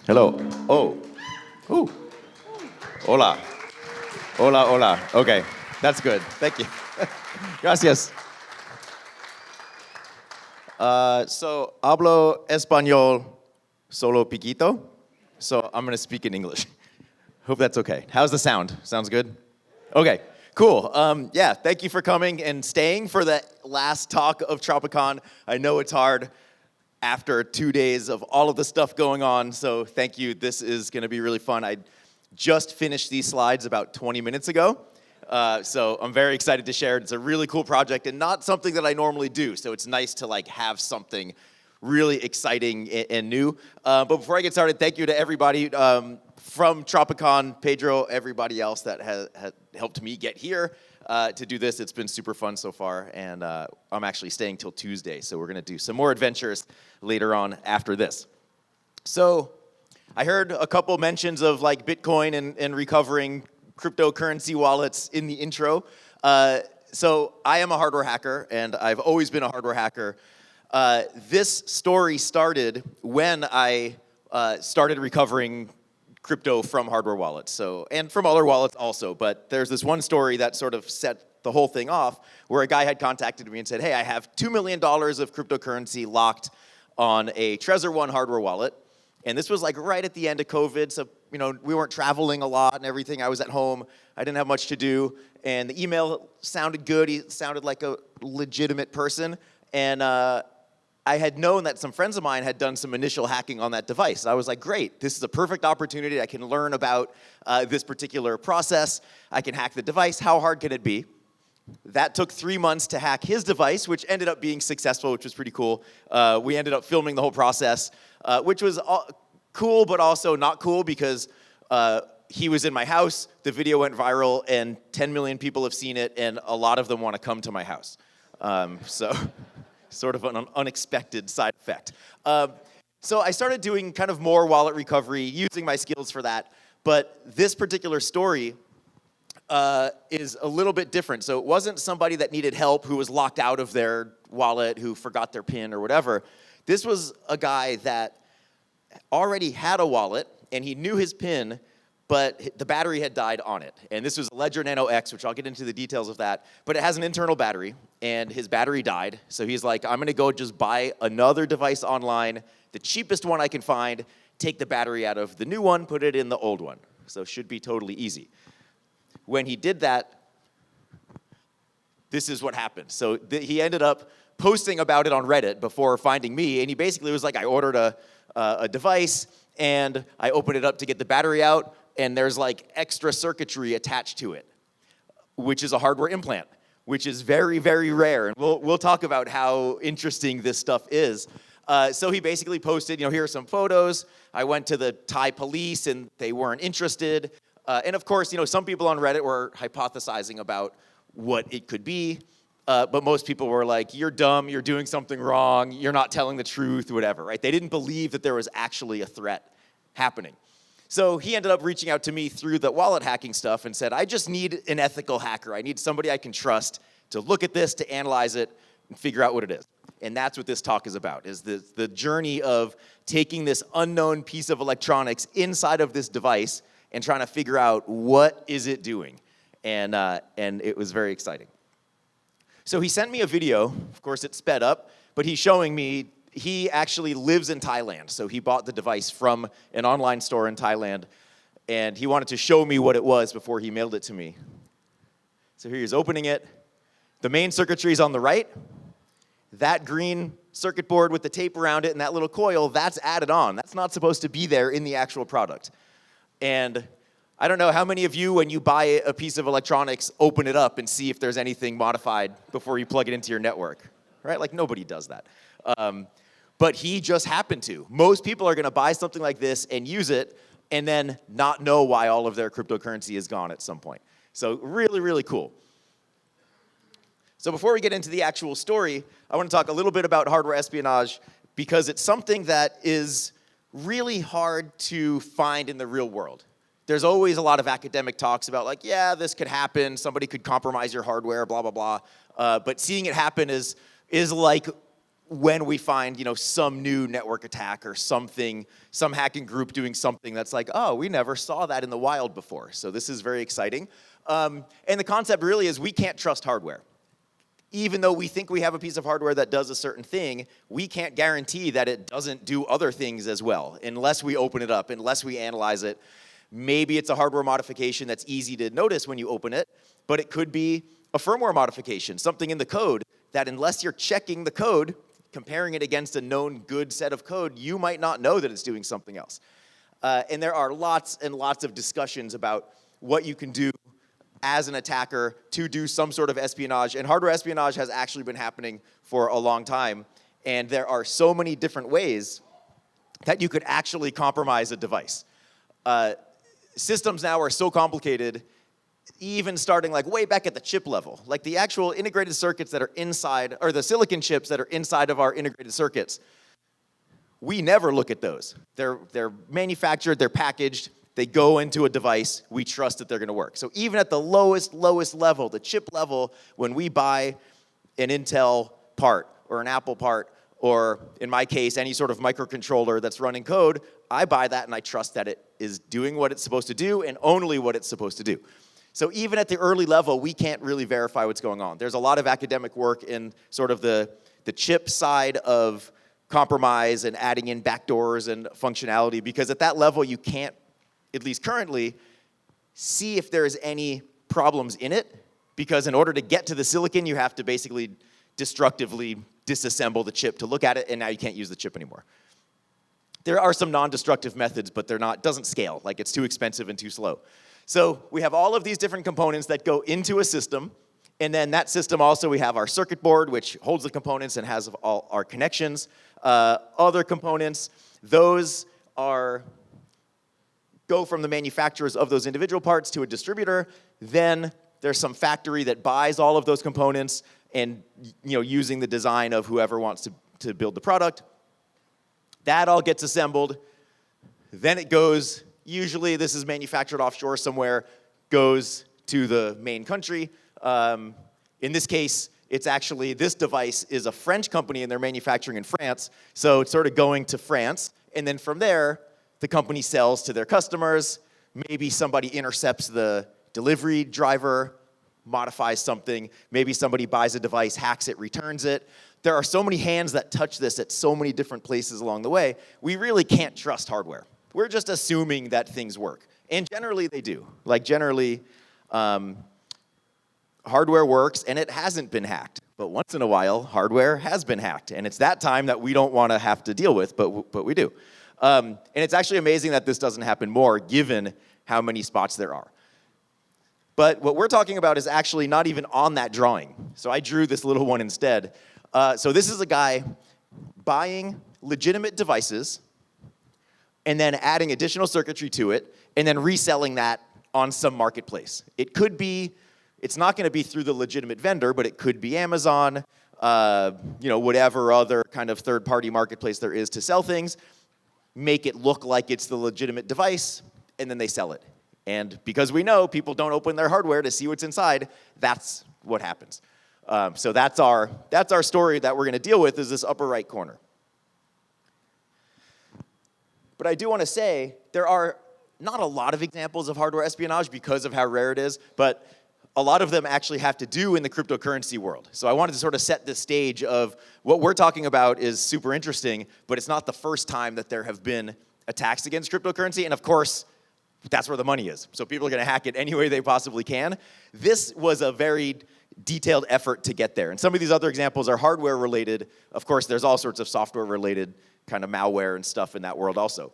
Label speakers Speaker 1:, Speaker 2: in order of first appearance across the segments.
Speaker 1: Hello. Oh. Ooh. Hola. Hola, hola. Okay, that's good. Thank you. Gracias. So, hablo español solo piquito. So I'm going to speak in English. Hope that's okay. How's the sound? Sounds good? Okay, cool. Yeah, thank you for coming and staying for the last talk of TROPICON. I know it's hard after 2 days of all of the stuff going on, so thank you. This is going to be really fun. I just finished these slides about 20 minutes ago, so I'm very excited to share it. It's a really cool project and not something that I normally do, so it's nice to have something really exciting and new. But before I get started, thank you to everybody from TROPICON, Pedro, everybody else that has helped me get here to do this. It's been super fun so far, and I'm actually staying till Tuesday, so we're going to do some more adventures later on after this. So I heard a couple mentions of Bitcoin and recovering cryptocurrency wallets in the intro. So I am a hardware hacker, and I've always been a hardware hacker. This story started when I started recovering crypto from hardware wallets, and from other wallets also, but there's this one story that sort of set the whole thing off, where a guy had contacted me and said, hey, I have $2 million of cryptocurrency locked on a Trezor One hardware wallet, and this was right at the end of COVID, so we weren't traveling a lot and everything. I was at home, I didn't have much to do, and the email sounded good. He sounded like a legitimate person, and I had known that some friends of mine had done some initial hacking on that device. I was like, great, this is a perfect opportunity. I can learn about this particular process. I can hack the device. How hard can it be? That took 3 months to hack his device, which ended up being successful, which was pretty cool. We ended up filming the whole process, which was cool, but also not cool, because he was in my house, the video went viral, and 10 million people have seen it, and a lot of them want to come to my house. So sort of an unexpected side effect. So I started doing kind of more wallet recovery, using my skills for that. But this particular story is a little bit different. So it wasn't somebody that needed help who was locked out of their wallet, who forgot their PIN or whatever. This was a guy that already had a wallet, and he knew his PIN, but the battery had died on it. And this was a Ledger Nano X, which I'll get into the details of that. But it has an internal battery, and his battery died. So he's like, I'm going to go just buy another device online, the cheapest one I can find, take the battery out of the new one, put it in the old one. So it should be totally easy. When he did that, this is what happened. So he ended up posting about it on Reddit before finding me, and he basically was like, I ordered a device, and I opened it up to get the battery out, and there's extra circuitry attached to it, which is a hardware implant, which is very, very rare. And we'll talk about how interesting this stuff is. So he basically posted, here are some photos. I went to the Thai police, and they weren't interested. And of course, some people on Reddit were hypothesizing about what it could be. But most people were like, you're dumb, you're doing something wrong, you're not telling the truth, whatever, right? They didn't believe that there was actually a threat happening. So he ended up reaching out to me through the wallet hacking stuff and said, I just need an ethical hacker. I need somebody I can trust to look at this, to analyze it, and figure out what it is. And that's what this talk is about, is the journey of taking this unknown piece of electronics inside of this device and trying to figure out what is it doing. And it was very exciting. So he sent me a video. Of course, it sped up, but he's showing me he actually lives in Thailand. So he bought the device from an online store in Thailand, and he wanted to show me what it was before he mailed it to me. So here he's opening it. The main circuitry is on the right. That green circuit board with the tape around it and that little coil, that's added on. That's not supposed to be there in the actual product. And I don't know how many of you, when you buy a piece of electronics, open it up and see if there's anything modified before you plug it into your network, right? Nobody does that. But he just happened to. Most people are going to buy something like this and use it and then not know why all of their cryptocurrency is gone at some point. So really, really cool. So before we get into the actual story, I want to talk a little bit about hardware espionage, because it's something that is really hard to find in the real world. There's always a lot of academic talks about yeah, this could happen, somebody could compromise your hardware, blah, blah, blah. But seeing it happen is like when we find, some new network attack or something, some hacking group doing something that's like, oh, we never saw that in the wild before. So this is very exciting. And the concept really is we can't trust hardware. Even though we think we have a piece of hardware that does a certain thing, we can't guarantee that it doesn't do other things as well, unless we open it up, unless we analyze it. Maybe it's a hardware modification that's easy to notice when you open it, but it could be a firmware modification, something in the code that unless you're checking the code, comparing it against a known good set of code, you might not know that it's doing something else. And there are lots and lots of discussions about what you can do as an attacker to do some sort of espionage. And hardware espionage has actually been happening for a long time. And there are so many different ways that you could actually compromise a device. Systems now are so complicated, even starting like way back at the chip level. Like the actual integrated circuits that are inside, or the silicon chips that are inside of our integrated circuits, we never look at those. They're manufactured, they're packaged, they go into a device, we trust that they're gonna work. So even at the lowest level, the chip level, when we buy an Intel part or an Apple part, or in my case, any sort of microcontroller that's running code, I buy that and I trust that it is doing what it's supposed to do and only what it's supposed to do. So even at the early level, we can't really verify what's going on. There's a lot of academic work in sort of the chip side of compromise and adding in backdoors and functionality, because at that level, you can't, at least currently, see if there's any problems in it, because in order to get to the silicon, you have to basically destructively disassemble the chip to look at it, and now you can't use the chip anymore. There are some non-destructive methods, but doesn't scale. Like, it's too expensive and too slow. So we have all of these different components that go into a system, and then that system also, we have our circuit board, which holds the components and has all our connections. Other components, those go from the manufacturers of those individual parts to a distributor. Then there's some factory that buys all of those components and using the design of whoever wants to build the product. That all gets assembled. Then it goes, usually this is manufactured offshore somewhere, goes to the main country. In this case, it's actually, this device is a French company and they're manufacturing in France. So it's sort of going to France. And then from there, the company sells to their customers. Maybe somebody intercepts the delivery driver, modifies something. Maybe somebody buys a device, hacks it, returns it. There are so many hands that touch this at so many different places along the way. We really can't trust hardware. We're just assuming that things work. And generally they do. Like generally, hardware works and it hasn't been hacked. But once in a while, hardware has been hacked. And it's that time that we don't want to have to deal with, but we do. And it's actually amazing that this doesn't happen more, given how many spots there are. But what we're talking about is actually not even on that drawing. So I drew this little one instead. So this is a guy buying legitimate devices and then adding additional circuitry to it and then reselling that on some marketplace. It could be, it's not going to be through the legitimate vendor, but it could be Amazon, whatever other kind of third-party marketplace there is to sell things, make it look like it's the legitimate device, and then they sell it. And because we know people don't open their hardware to see what's inside, that's what happens. So that's our story that we're going to deal with, is this upper right corner. But I do want to say there are not a lot of examples of hardware espionage because of how rare it is, but a lot of them actually have to do in the cryptocurrency world. So I wanted to sort of set the stage of what we're talking about is super interesting, but it's not the first time that there have been attacks against cryptocurrency. And of course, that's where the money is. So people are going to hack it any way they possibly can. This was a very detailed effort to get there. And some of these other examples are hardware related. Of course, there's all sorts of software related kind of malware and stuff in that world also.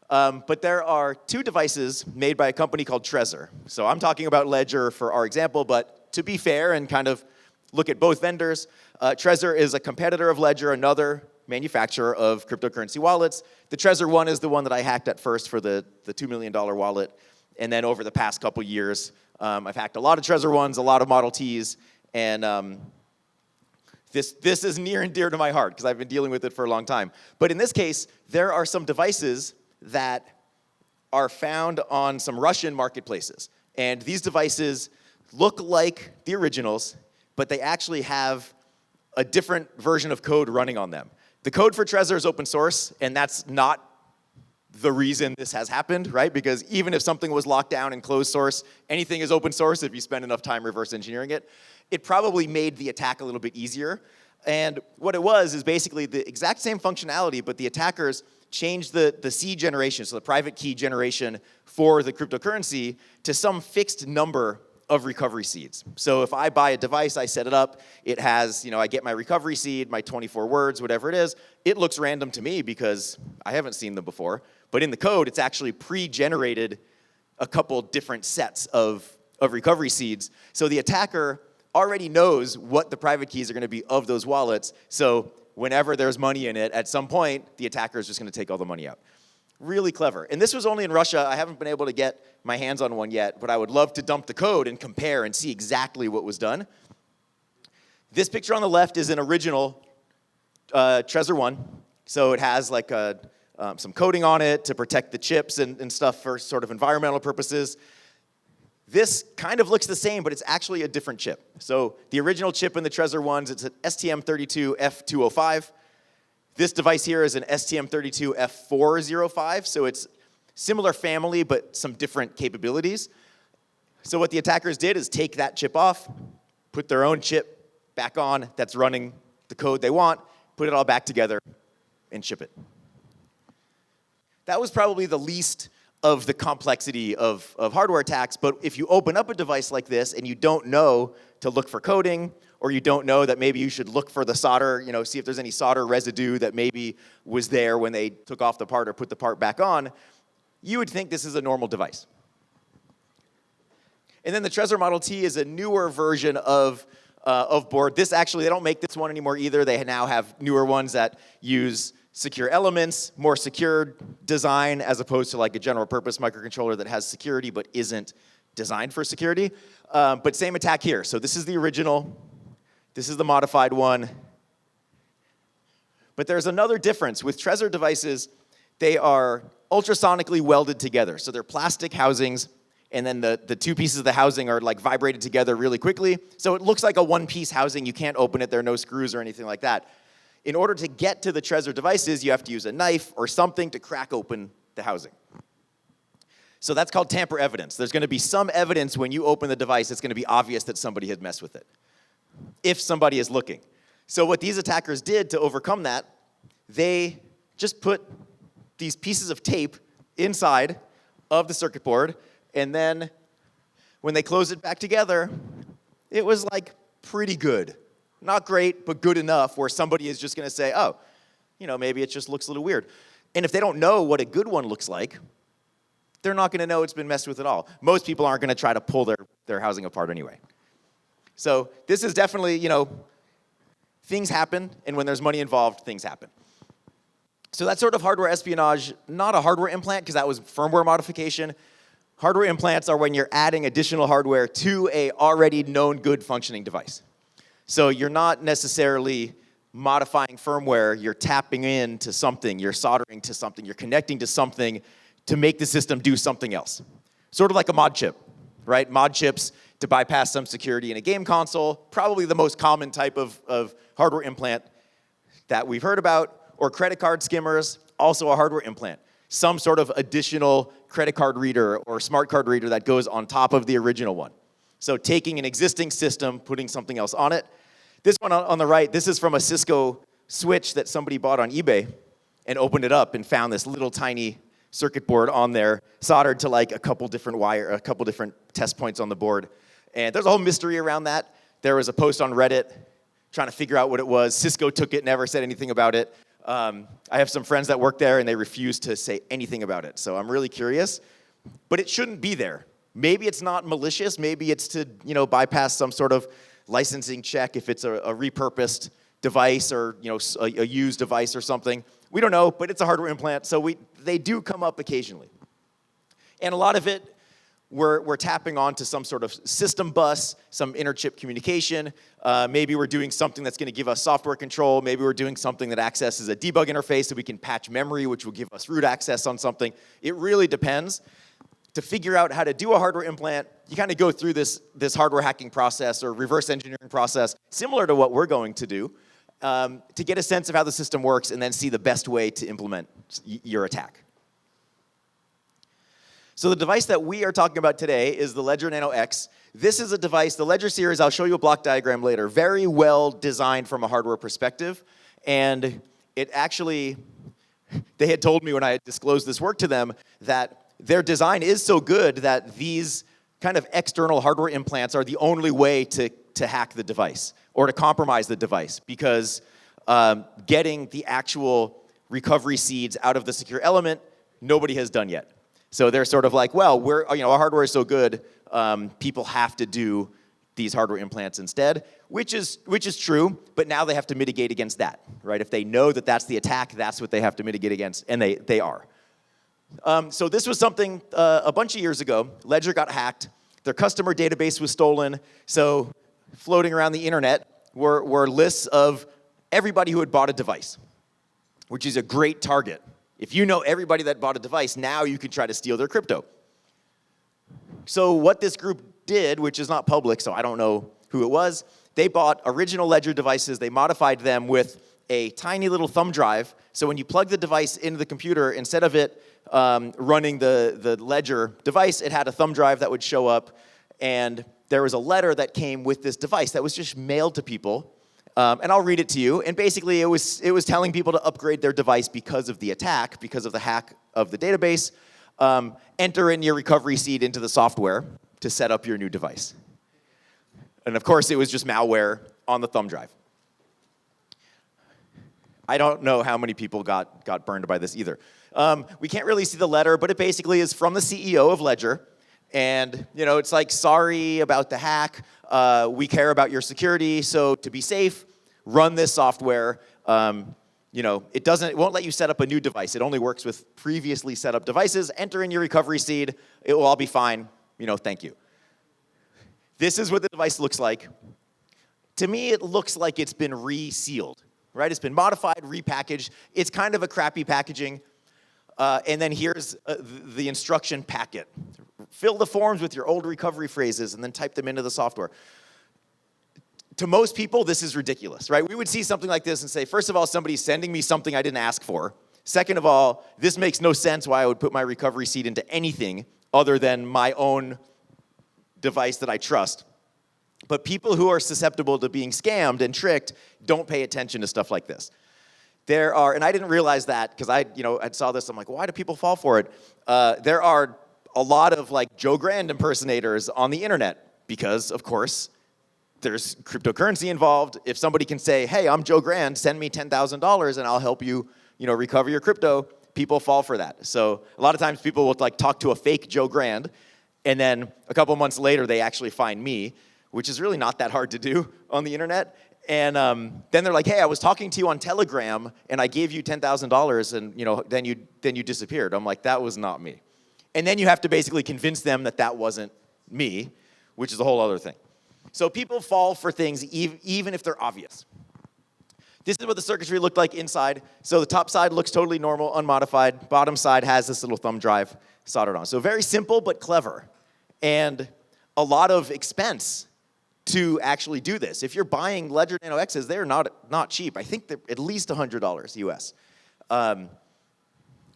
Speaker 1: But there are two devices made by a company called Trezor. So I'm talking about Ledger for our example, but to be fair and kind of look at both vendors, Trezor is a competitor of Ledger, another manufacturer of cryptocurrency wallets. The Trezor one is the one that I hacked at first for the $2 million wallet. And then over the past couple years, I've hacked a lot of Trezor ones, a lot of Model Ts, and this is near and dear to my heart because I've been dealing with it for a long time. But in this case, there are some devices that are found on some Russian marketplaces. And these devices look like the originals, but they actually have a different version of code running on them. The code for Trezor is open source, and that's not the reason this has happened, right? Because even if something was locked down and closed source, anything is open source if you spend enough time reverse engineering it. It probably made the attack a little bit easier. And what it was is basically the exact same functionality, but the attackers changed the seed generation, so the private key generation for the cryptocurrency, to some fixed number of recovery seeds. So if I buy a device, I set it up, it has, I get my recovery seed, my 24 words, whatever it is. It looks random to me because I haven't seen them before. But in the code, it's actually pre-generated a couple different sets of recovery seeds. So the attacker already knows what the private keys are going to be of those wallets. So whenever there's money in it, at some point, the attacker is just going to take all the money out. Really clever. And this was only in Russia. I haven't been able to get my hands on one yet, but I would love to dump the code and compare and see exactly what was done. This picture on the left is an original Trezor 1. So it has like some coating on it to protect the chips and stuff for sort of environmental purposes. This kind of looks the same, but it's actually a different chip. So the original chip in the Trezor 1s, it's an STM32F205. This device here is an STM32F405, so it's similar family, but some different capabilities. So what the attackers did is take that chip off, put their own chip back on that's running the code they want, put it all back together, and ship it. That was probably the least of the complexity of hardware attacks, but if you open up a device like this and you don't know to look for coding, or you don't know that maybe you should look for the solder, see if there's any solder residue that maybe was there when they took off the part or put the part back on, you would think this is a normal device. And then the Trezor Model T is a newer version of board. This actually, they don't make this one anymore either. They now have newer ones that use secure elements, more secure design, as opposed to like a general purpose microcontroller that has security but isn't designed for security. But same attack here. So this is the original. This is the modified one. But there's another difference. With Trezor devices, they are ultrasonically welded together. So they're plastic housings, and then the two pieces of the housing are like vibrated together really quickly. So it looks like a one-piece housing. You can't open it. There are no screws or anything like that. In order to get to the Trezor devices, you have to use a knife or something to crack open the housing. So that's called tamper evidence. There's going to be some evidence when you open the device. It's going to be obvious that somebody had messed with it, if somebody is looking. So what these attackers did to overcome that, they just put these pieces of tape inside of the circuit board, and then when they closed it back together, it was like pretty good. Not great, but good enough where somebody is just going to say, oh, maybe it just looks a little weird. And if they don't know what a good one looks like, they're not going to know it's been messed with at all. Most people aren't going to try to pull their housing apart anyway. So this is definitely, things happen, and when there's money involved, things happen. So that's sort of hardware espionage, not a hardware implant, because that was firmware modification. Hardware implants are when you're adding additional hardware to a already known good functioning device. So you're not necessarily modifying firmware, you're tapping into something, you're soldering to something, you're connecting to something to make the system do something else. Sort of like a mod chip, right? Mod chips to bypass some security in a game console, probably the most common type of hardware implant that we've heard about, or credit card skimmers, also a hardware implant. Some sort of additional credit card reader or smart card reader that goes on top of the original one. So taking an existing system, putting something else on it. This one on the right, this is from a Cisco switch that somebody bought on eBay and opened it up and found this little tiny circuit board on there, soldered to like a couple different test points on the board. And there's a whole mystery around that. There was a post on Reddit trying to figure out what it was. Cisco took it, never said anything about it. I have some friends that work there, and they refuse to say anything about it. So I'm really curious. But it shouldn't be there. Maybe it's not malicious. Maybe it's to bypass some sort of licensing check if it's a repurposed device or a used device or something. We don't know, but it's a hardware implant, so they do come up occasionally. And a lot of it, we're tapping onto some sort of system bus, some inter-chip communication. Maybe we're doing something that's going to give us software control. Maybe we're doing something that accesses a debug interface so we can patch memory, which will give us root access on something. It really depends. to figure out how to do a hardware implant, you kind of go through this hardware hacking process or reverse engineering process, similar to what we're going to do, to get a sense of how the system works and then see the best way to implement your attack. So the device that we are talking about today is the Ledger Nano X. This is a device, the Ledger series, I'll show you a block diagram later, very well designed from a hardware perspective. And it actually, they had told me when I had disclosed this work to them that their design is so good that these kind of external hardware implants are the only way to hack the device or to compromise the device, because getting the actual recovery seeds out of the secure element, nobody has done yet. So they're sort of like, well, our hardware is so good, people have to do these hardware implants instead, which is true, but now they have to mitigate against that, right? If they know that that's the attack, that's what they have to mitigate against, and they are. So this was something a bunch of years ago. Ledger got hacked. Their customer database was stolen. So floating around the internet were lists of everybody who had bought a device, which is a great target. If you know everybody that bought a device, now you can try to steal their crypto. So what this group did, which is not public, so I don't know who it was, they bought original Ledger devices. They modified them with a tiny little thumb drive. So when you plug the device into the computer, instead of it running the Ledger device, it had a thumb drive that would show up. And there was a letter that came with this device that was just mailed to people. And I'll read it to you. And basically, it was telling people to upgrade their device because of the attack, because of the hack of the database. Enter in your recovery seed into the software to set up your new device. And of course, it was just malware on the thumb drive. I don't know how many people got burned by this either. We can't really see the letter, but it basically is from the CEO of Ledger. And it's like, sorry about the hack. We care about your security, so to be safe, run this software. It won't let you set up a new device. It only works with previously set up devices. Enter in your recovery seed. It will all be fine. Thank you. This is what the device looks like. To me, it looks like it's been resealed, right? It's been modified, repackaged. It's kind of a crappy packaging. And then here's the instruction packet. Fill the forms with your old recovery phrases and then type them into the software. To most people, this is ridiculous, right? We would see something like this and say, first of all, somebody's sending me something I didn't ask for. Second of all, this makes no sense why I would put my recovery seed into anything other than my own device that I trust. But people who are susceptible to being scammed and tricked don't pay attention to stuff like this. There are, and I didn't realize that because I saw this, I'm like, why do people fall for it? There are a lot of like Joe Grand impersonators on the internet because, of course, there's cryptocurrency involved. If somebody can say, hey, I'm Joe Grand, send me $10,000 and I'll help you, recover your crypto, people fall for that. So a lot of times people will like talk to a fake Joe Grand, and then a couple months later they actually find me, which is really not that hard to do on the internet. And then they're like, hey, I was talking to you on Telegram and I gave you $10,000 and then you disappeared. I'm like, that was not me. And then you have to basically convince them that that wasn't me, which is a whole other thing. So people fall for things even if they're obvious. This is what the circuitry looked like inside. So the top side looks totally normal, unmodified. Bottom side has this little thumb drive soldered on. So very simple but clever. And a lot of expense to actually do this. If you're buying Ledger Nano X's, they're not cheap. I think they're at least $100 US.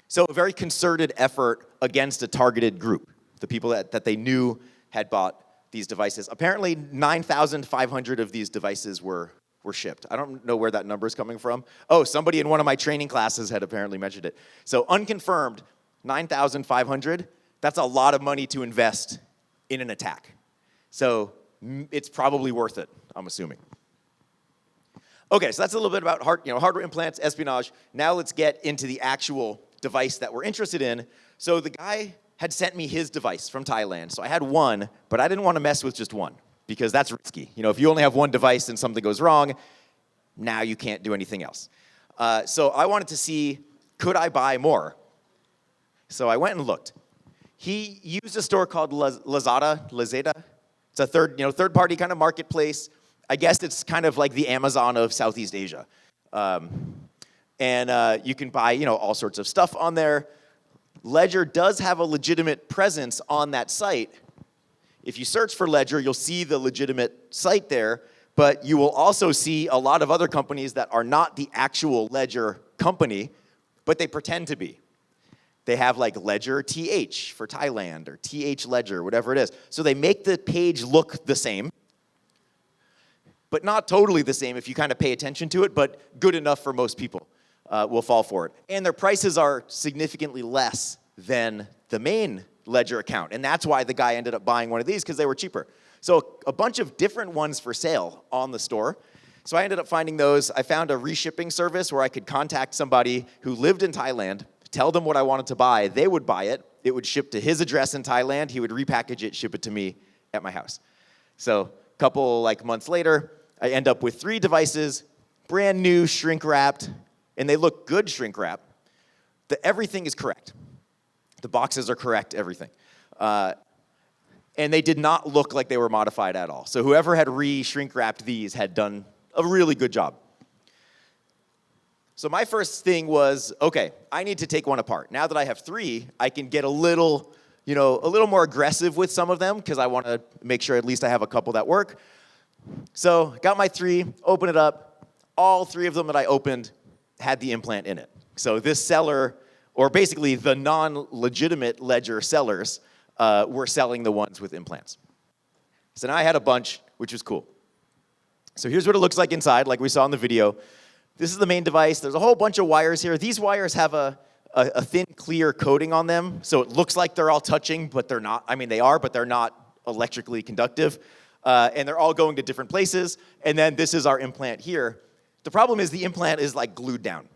Speaker 1: So a very concerted effort against a targeted group, the people that they knew had bought these devices. Apparently 9,500 of these devices were shipped. I don't know where that number is coming from. Oh, somebody in one of my training classes had apparently mentioned it. So unconfirmed, 9,500, that's a lot of money to invest in an attack. So it's probably worth it, I'm assuming. Okay, so that's a little bit about hardware implants, espionage. Now let's get into the actual device that we're interested in. So the guy had sent me his device from Thailand. So I had one, but I didn't want to mess with just one because that's risky. If you only have one device and something goes wrong, now you can't do anything else. So I wanted to see, could I buy more? So I went and looked. He used a store called Lazada. It's a third-party kind of marketplace. I guess it's kind of like the Amazon of Southeast Asia. And you can buy, all sorts of stuff on there. Ledger does have a legitimate presence on that site. If you search for Ledger, you'll see the legitimate site there, but you will also see a lot of other companies that are not the actual Ledger company, but they pretend to be. They have like Ledger TH for Thailand or TH Ledger, whatever it is. So they make the page look the same, but not totally the same if you kind of pay attention to it, but good enough for most people will fall for it. And their prices are significantly less than the main Ledger account. And that's why the guy ended up buying one of these, because they were cheaper. So a bunch of different ones for sale on the store. So I ended up finding those. I found a reshipping service where I could contact somebody who lived in Thailand, tell them what I wanted to buy. They would buy it. It would ship to his address in Thailand. He would repackage it, ship it to me at my house. So a couple months later, I end up with 3 devices, brand new, shrink wrapped, and they look good shrink wrap. Everything is correct. The boxes are correct, everything. And they did not look like they were modified at all. So whoever had shrink wrapped these had done a really good job. So my first thing was, okay, I need to take one apart. Now that I have 3, I can get a little more aggressive with some of them because I want to make sure at least I have a couple that work. So got my 3, open it up. All 3 of them that I opened had the implant in it. So this seller, or basically the non-legitimate Ledger sellers, were selling the ones with implants. So now I had a bunch, which was cool. So here's what it looks like inside, like we saw in the video. This is the main device. There's a whole bunch of wires here. These wires have a thin, clear coating on them, so it looks like they're all touching, but they're not. I mean, they are, but they're not electrically conductive. And they're all going to different places. And then this is our implant here. The problem is the implant is glued down.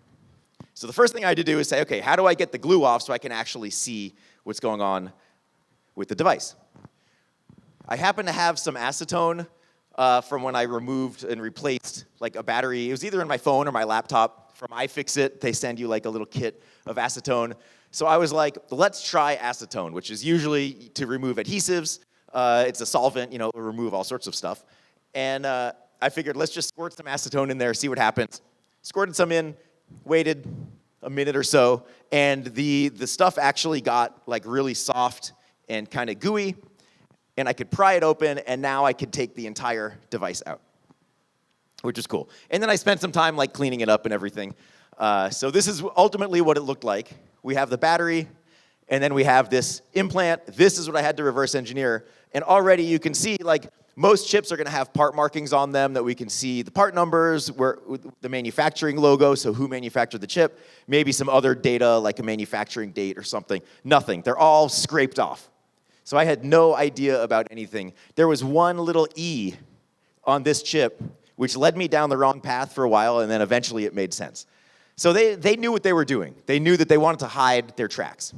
Speaker 1: So the first thing I had to do is say, okay, how do I get the glue off so I can actually see what's going on with the device? I happen to have some acetone from when I removed and replaced a battery. It was either in my phone or my laptop. From iFixit, they send you a little kit of acetone. So I was like, let's try acetone, which is usually to remove adhesives. It's a solvent, it'll remove all sorts of stuff. And I figured, let's just squirt some acetone in there, see what happens. Squirted some in, waited a minute or so, and the stuff actually got really soft and kind of gooey, and I could pry it open, and now I could take the entire device out, which is cool. And then I spent some time cleaning it up and everything. So this is ultimately what it looked like. We have the battery, and then we have this implant. This is what I had to reverse engineer. And already you can see, most chips are going to have part markings on them that we can see the part numbers, the manufacturing logo, so who manufactured the chip, maybe some other data like a manufacturing date or something. Nothing. They're all scraped off. So I had no idea about anything. There was one little E on this chip, which led me down the wrong path for a while, and then eventually it made sense. So they knew what they were doing. They knew that they wanted to hide their tracks.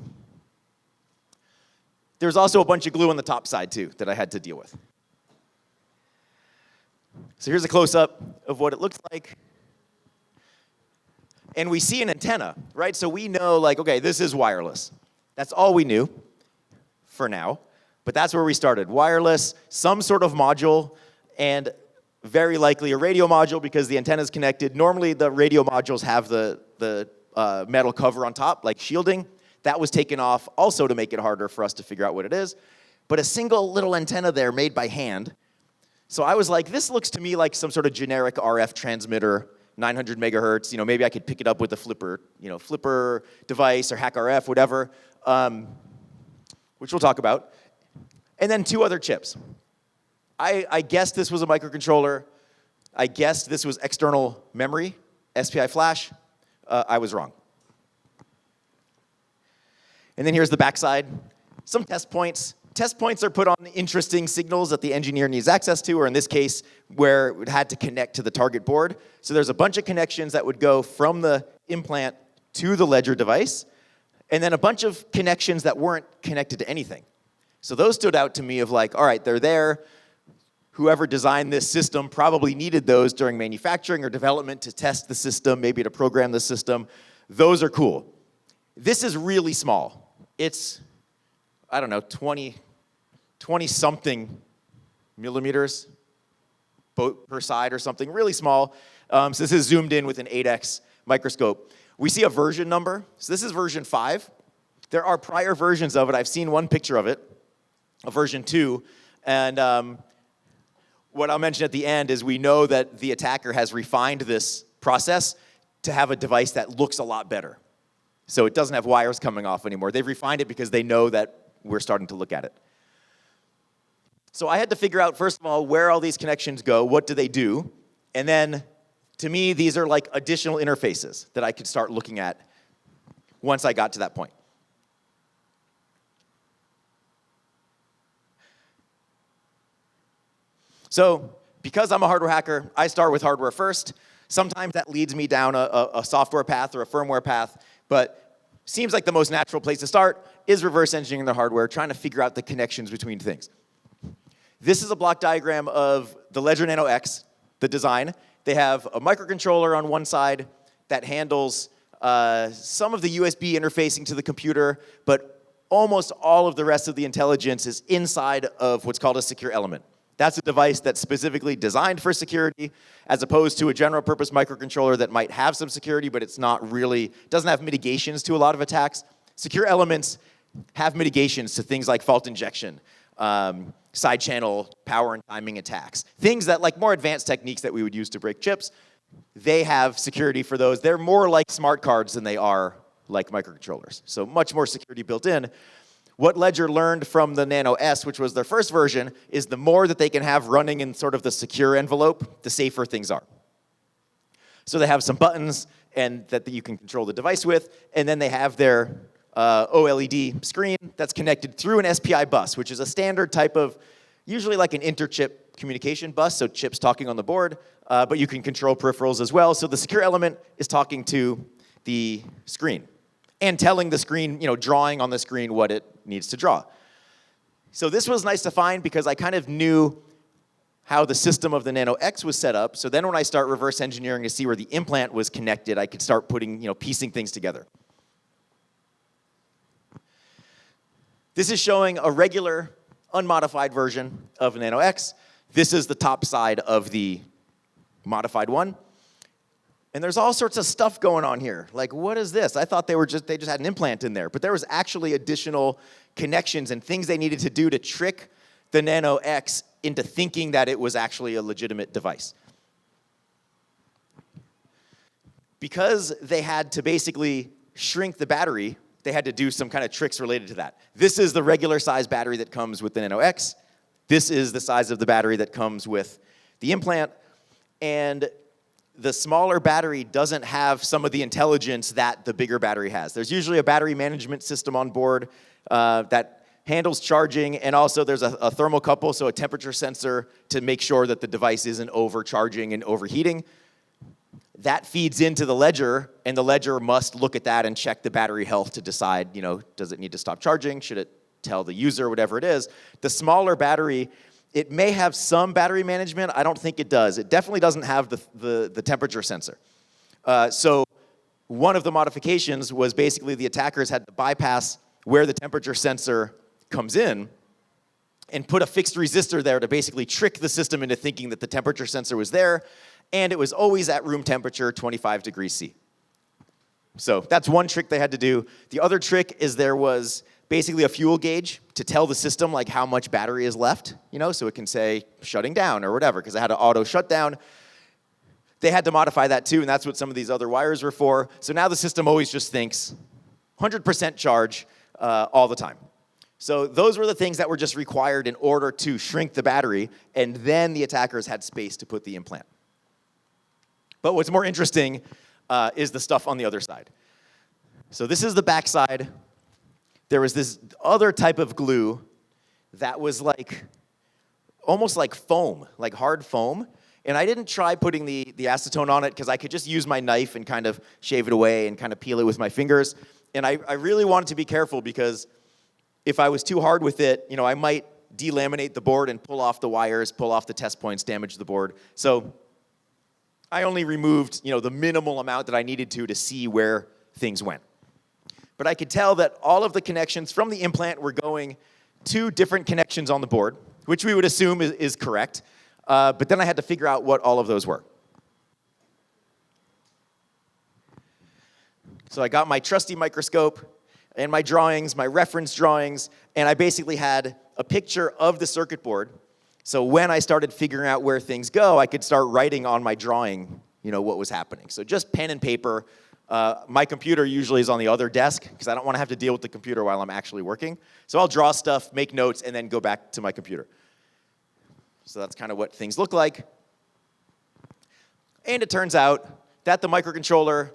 Speaker 1: There's also a bunch of glue on the top side, too, that I had to deal with. So here's a close-up of what it looks like. And we see an antenna, right? So we know, okay, this is wireless. That's all we knew for now. But that's where we started. Wireless, some sort of module, and very likely a radio module because the antenna is connected. Normally, the radio modules have the metal cover on top, like shielding. That was taken off also to make it harder for us to figure out what it is. But a single little antenna there made by hand. So I was like, this looks to me like some sort of generic RF transmitter, 900 megahertz. Maybe I could pick it up with a flipper device or hack RF, whatever, which we'll talk about. And then 2 other chips. I guessed this was a microcontroller. I guessed this was external memory, SPI flash. I was wrong. And then here's the backside. Some test points. Test points are put on interesting signals that the engineer needs access to, or in this case, where it had to connect to the target board. So there's a bunch of connections that would go from the implant to the Ledger device, and then a bunch of connections that weren't connected to anything. So those stood out to me of all right, they're there. Whoever designed this system probably needed those during manufacturing or development to test the system, maybe to program the system. Those are cool. This is really small. It's, 20-something millimeters per side or something, really small. So this is zoomed in with an 8x microscope. We see a version number. So this is version 5. There are prior versions of it. I've seen one picture of it, a version 2, and what I'll mention at the end is we know that the attacker has refined this process to have a device that looks a lot better. So it doesn't have wires coming off anymore. They've refined it because they know that we're starting to look at it. So I had to figure out, first of all, where all these connections go, what do they do, and then, to me, these are like additional interfaces that I could start looking at once I got to that point. So because I'm a hardware hacker, I start with hardware first. Sometimes that leads me down a software path or a firmware path, but seems like the most natural place to start is reverse engineering the hardware, trying to figure out the connections between things. This is a block diagram of the Ledger Nano X, the design. They have a microcontroller on one side that handles some of the USB interfacing to the computer, but almost all of the rest of the intelligence is inside of what's called a secure element. That's a device that's specifically designed for security, as opposed to a general purpose microcontroller that might have some security, but it's not really, doesn't have mitigations to a lot of attacks. Secure elements have mitigations to things like fault injection, side channel power and timing attacks. Things that, like more advanced techniques that we would use to break chips, they have security for those. They're more like smart cards than they are like microcontrollers. So much more security built in. What Ledger learned from the Nano S, which was their first version, is the more that they can have running in sort of the secure envelope, the safer things are. So they have some buttons and that you can control the device with, and then they have their OLED screen that's connected through an SPI bus, which is a standard type of, usually like an inter-chip communication bus, so chips talking on the board, but you can control peripherals as well. So the secure element is talking to the screen and telling the screen, drawing on the screen what it needs to draw. So this was nice to find because I kind of knew how the system of the Nano X was set up. So then when I start reverse engineering to see where the implant was connected, I could start putting, piecing things together. This is showing a regular, unmodified version of Nano X. This is the top side of the modified one. And there's all sorts of stuff going on here. Like, what is this? I thought they just had an implant in there. But there was actually additional connections and things they needed to do to trick the Nano X into thinking that it was actually a legitimate device. Because they had to basically shrink the battery, they had to do some kind of tricks related to that. This is the regular size battery that comes with the Nano X. This is the size of the battery that comes with the implant. And the smaller battery doesn't have some of the intelligence that the bigger battery has. There's usually a battery management system on board that handles charging, and also there's a thermocouple, so a temperature sensor to make sure that the device isn't overcharging and overheating. That feeds into the Ledger, and the Ledger must look at that and check the battery health to decide, does it need to stop charging? Should it tell the user, whatever it is? The smaller battery, it may have some battery management. I don't think it does. It definitely doesn't have the temperature sensor. So one of the modifications was basically the attackers had to bypass where the temperature sensor comes in and put a fixed resistor there to basically trick the system into thinking that the temperature sensor was there, and it was always at room temperature, 25 degrees C. So that's one trick they had to do. The other trick is there was basically a fuel gauge to tell the system like how much battery is left, so it can say shutting down or whatever, because it had an auto shutdown. They had to modify that too, and that's what some of these other wires were for. So now the system always just thinks 100% charge all the time. So those were the things that were just required in order to shrink the battery, and then the attackers had space to put the implant. But what's more interesting is the stuff on the other side. So this is the back side. There was this other type of glue that was almost like foam, like hard foam. And I didn't try putting the acetone on it because I could just use my knife and kind of shave it away and kind of peel it with my fingers. And I really wanted to be careful because if I was too hard with it, I might delaminate the board and pull off the wires, pull off the test points, damage the board. So I only removed, the minimal amount that I needed to see where things went. But I could tell that all of the connections from the implant were going to different connections on the board, which we would assume is correct. But then I had to figure out what all of those were. So I got my trusty microscope. and my drawings, my reference drawings, and I basically had a picture of the circuit board. So when I started figuring out where things go, I could start writing on my drawing, what was happening. So just pen and paper. My computer usually is on the other desk because I don't want to have to deal with the computer while I'm actually working. So I'll draw stuff, make notes, and then go back to my computer. So that's kind of what things look like. And it turns out that the microcontroller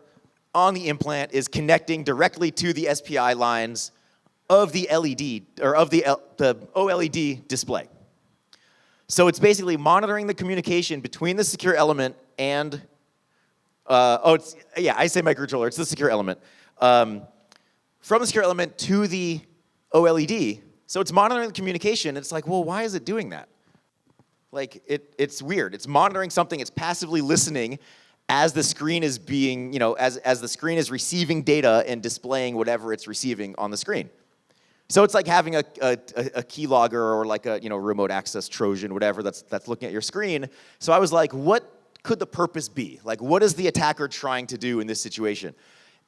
Speaker 1: on the implant is connecting directly to the SPI lines of the LED, or of the OLED display. So it's basically monitoring the communication between the secure element and, I say microcontroller, it's the secure element. From the secure element to the OLED, so it's monitoring the communication. It's like, well, why is it doing that? Like, it's weird. It's monitoring something, it's passively listening as the screen is being, as the screen is receiving data and displaying whatever it's receiving on the screen. So it's like having a keylogger or like a remote access Trojan, whatever, that's looking at your screen. So I was like, what could the purpose be? Like, what is the attacker trying to do in this situation?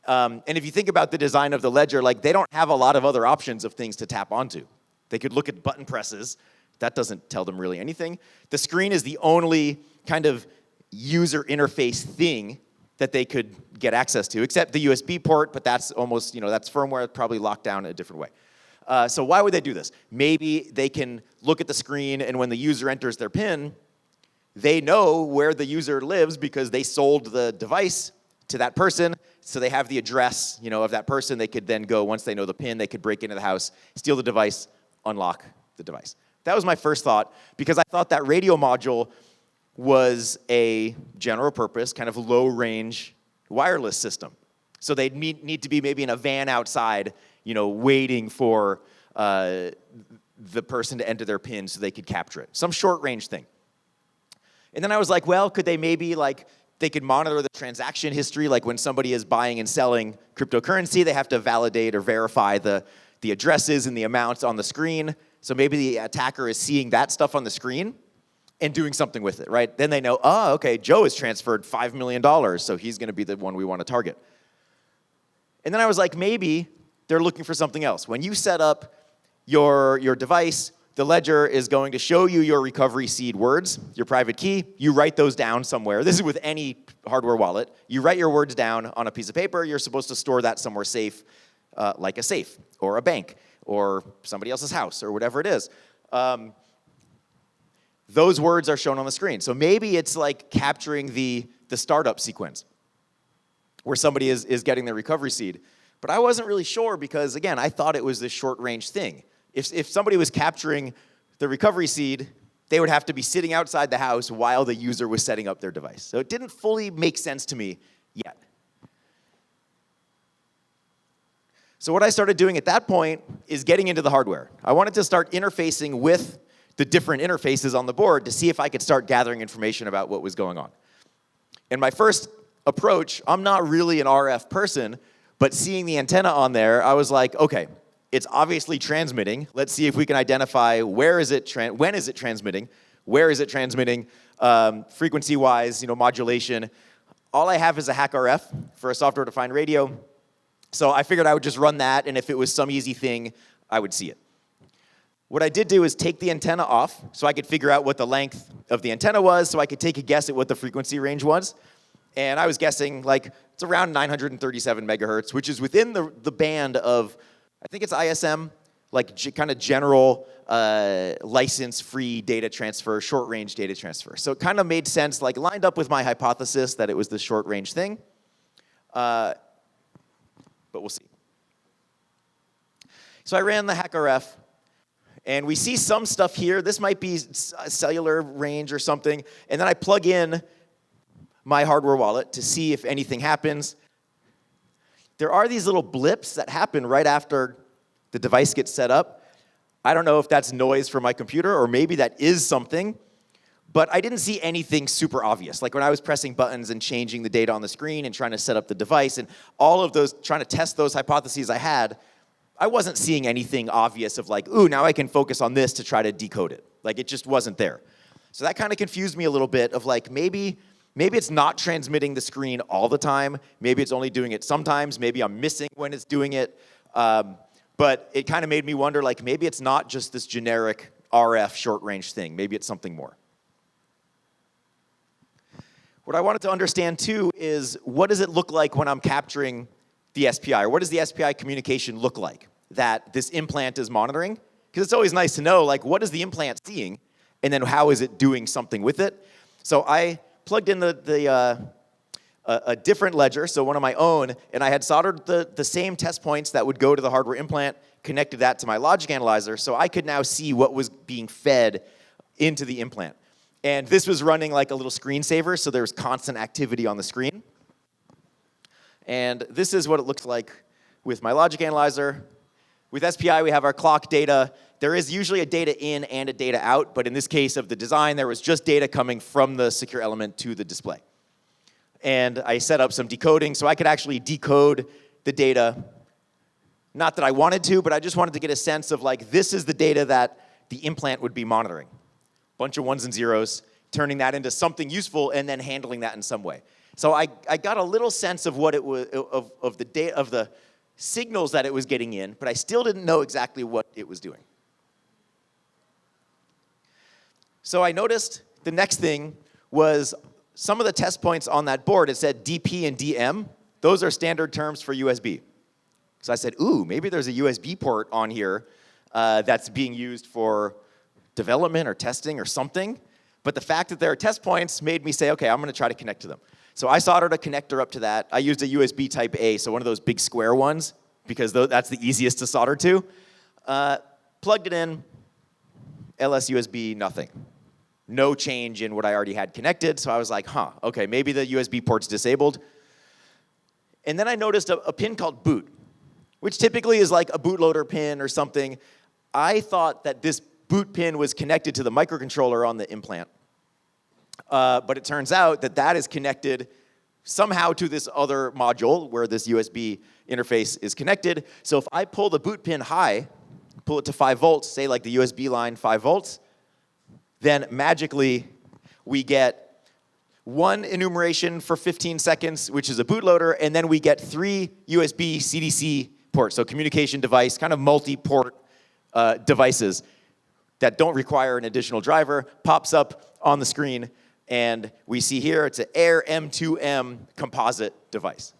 Speaker 1: And if you think about the design of the Ledger, like, they don't have a lot of other options of things to tap onto. They could look at button presses. That doesn't tell them really anything. The screen is the only kind of user interface thing that they could get access to, except the USB port, but that's almost, that's firmware, probably locked down in a different way. So why would they do this? Maybe they can look at the screen, and when the user enters their PIN, they know where the user lives because they sold the device to that person, so they have the address, of that person. They could then go, once they know the PIN, they could break into the house, steal the device, unlock the device. That was my first thought, because I thought that radio module was a general purpose, kind of low-range wireless system. So they'd need to be maybe in a van outside, waiting for the person to enter their PIN so they could capture it. Some short-range thing. And then I was like, well, could they maybe, they could monitor the transaction history, like when somebody is buying and selling cryptocurrency, they have to validate or verify the addresses and the amounts on the screen. So maybe the attacker is seeing that stuff on the screen and doing something with it, right? Then they know, okay, Joe has transferred $5 million, so he's going to be the one we want to target. And then I was like, maybe they're looking for something else. When you set up your device, the Ledger is going to show you your recovery seed words, your private key. You write those down somewhere. This is with any hardware wallet. You write your words down on a piece of paper. You're supposed to store that somewhere safe, like a safe or a bank or somebody else's house or whatever it is. Those words are shown on the screen. So maybe it's like capturing the startup sequence where somebody is getting their recovery seed. But I wasn't really sure because, again, I thought it was this short-range thing. If somebody was capturing the recovery seed, they would have to be sitting outside the house while the user was setting up their device. So it didn't fully make sense to me yet. So what I started doing at that point is getting into the hardware. I wanted to start interfacing with the different interfaces on the board to see if I could start gathering information about what was going on. And my first approach, I'm not really an RF person, but seeing the antenna on there, I was like, okay, it's obviously transmitting. Let's see if we can identify when is it transmitting, where is it transmitting, frequency-wise, modulation. All I have is a hack RF for a software-defined radio. So I figured I would just run that, and if it was some easy thing, I would see it. What I did do is take the antenna off so I could figure out what the length of the antenna was, so I could take a guess at what the frequency range was. And I was guessing, it's around 937 megahertz, which is within the band of, I think it's ISM, kind of general license-free data transfer, short-range data transfer. So it kind of made sense, lined up with my hypothesis that it was the short-range thing. But we'll see. So I ran the hack RF, and we see some stuff here. This might be cellular range or something. And then I plug in my hardware wallet to see if anything happens. There are these little blips that happen right after the device gets set up. I don't know if that's noise from my computer or maybe that is something, but I didn't see anything super obvious. Like when I was pressing buttons and changing the data on the screen and trying to set up the device and all of those, trying to test those hypotheses I had, I wasn't seeing anything obvious of ooh, now I can focus on this to try to decode it. It just wasn't there. So that kind of confused me a little bit of maybe it's not transmitting the screen all the time. Maybe it's only doing it sometimes. Maybe I'm missing when it's doing it. But it kind of made me wonder, like, maybe it's not just this generic RF short-range thing. Maybe it's something more. What I wanted to understand, too, is what does it look like when I'm capturing the SPI? Or what does the SPI communication look like that this implant is monitoring? Because it's always nice to know, like, what is the implant seeing? And then how is it doing something with it? So I plugged in a different ledger, so one of my own, and I had soldered the same test points that would go to the hardware implant, connected that to my logic analyzer, so I could now see what was being fed into the implant. And this was running like a little screensaver, so there was constant activity on the screen. And this is what it looks like with my logic analyzer. With SPI, we have our clock data. There is usually a data in and a data out, but in this case of the design, there was just data coming from the secure element to the display. And I set up some decoding, so I could actually decode the data. Not that I wanted to, but I just wanted to get a sense of, like, this is the data that the implant would be monitoring. Bunch of ones and zeros, turning that into something useful, and then handling that in some way. So I got a little sense of what it was, of the signals that it was getting in, but I still didn't know exactly what it was doing. So I noticed the next thing was some of the test points on that board, it said DP and DM. Those are standard terms for USB. So I said, ooh, maybe there's a USB port on here that's being used for development or testing or something. But the fact that there are test points made me say, okay, I'm going to try to connect to them. So I soldered a connector up to that. I used a USB type A, so one of those big square ones, because that's the easiest to solder to. Plugged it in, LS USB, nothing. No change in what I already had connected, so I was like, huh, okay, maybe the USB port's disabled. And then I noticed a pin called boot, which typically is like a bootloader pin or something. I thought that this boot pin was connected to the microcontroller on the implant. But it turns out that that is connected somehow to this other module where this USB interface is connected. So if I pull the boot pin high, pull it to 5 volts, say like the USB line 5 volts, then magically we get one enumeration for 15 seconds, which is a bootloader, and then we get 3 USB CDC ports, so communication device, kind of multi-port devices that don't require an additional driver, pops up on the screen, and we see here it's an Air M2M composite device.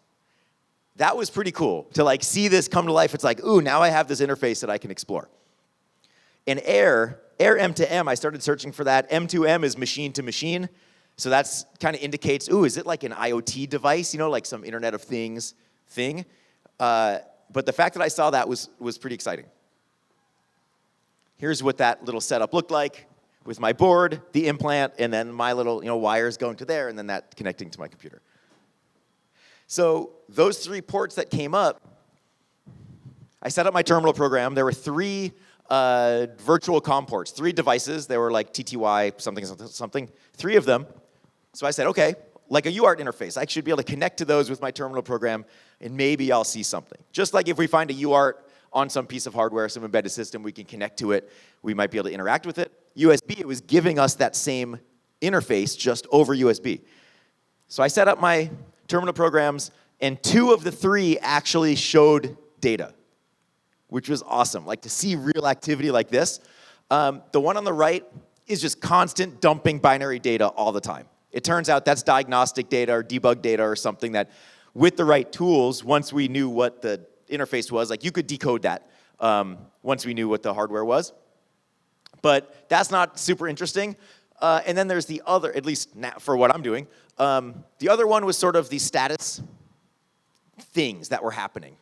Speaker 1: That was pretty cool to like see this come to life. It's like, ooh, now I have this interface that I can explore. And Air M2M, I started searching for that. M2M is machine to machine. So that's kind of indicates, ooh, is it like an IoT device, you know, like some Internet of Things thing? But the fact that I saw that was pretty exciting. Here's what that little setup looked like with my board, the implant, and then my little wires going to there, and then that connecting to my computer. So those 3 ports that came up, I set up my terminal program. There were 3 virtual COM ports, 3 devices. They were like TTY something, 3 of them. So I said, okay, like a UART interface, I should be able to connect to those with my terminal program, and maybe I'll see something. Just like if we find a UART on some piece of hardware, some embedded system, we can connect to it. We might be able to interact with it. USB, it was giving us that same interface just over USB. So I set up my terminal programs, and 2 of the 3 actually showed data, which was awesome. Like to see real activity like this. The one on the right is just constant dumping binary data all the time. It turns out that's diagnostic data or debug data or something that with the right tools, once we knew what the interface was, like you could decode that once we knew what the hardware was. But that's not super interesting. And then there's the other, at least for what I'm doing, the other one was sort of the status things that were happening.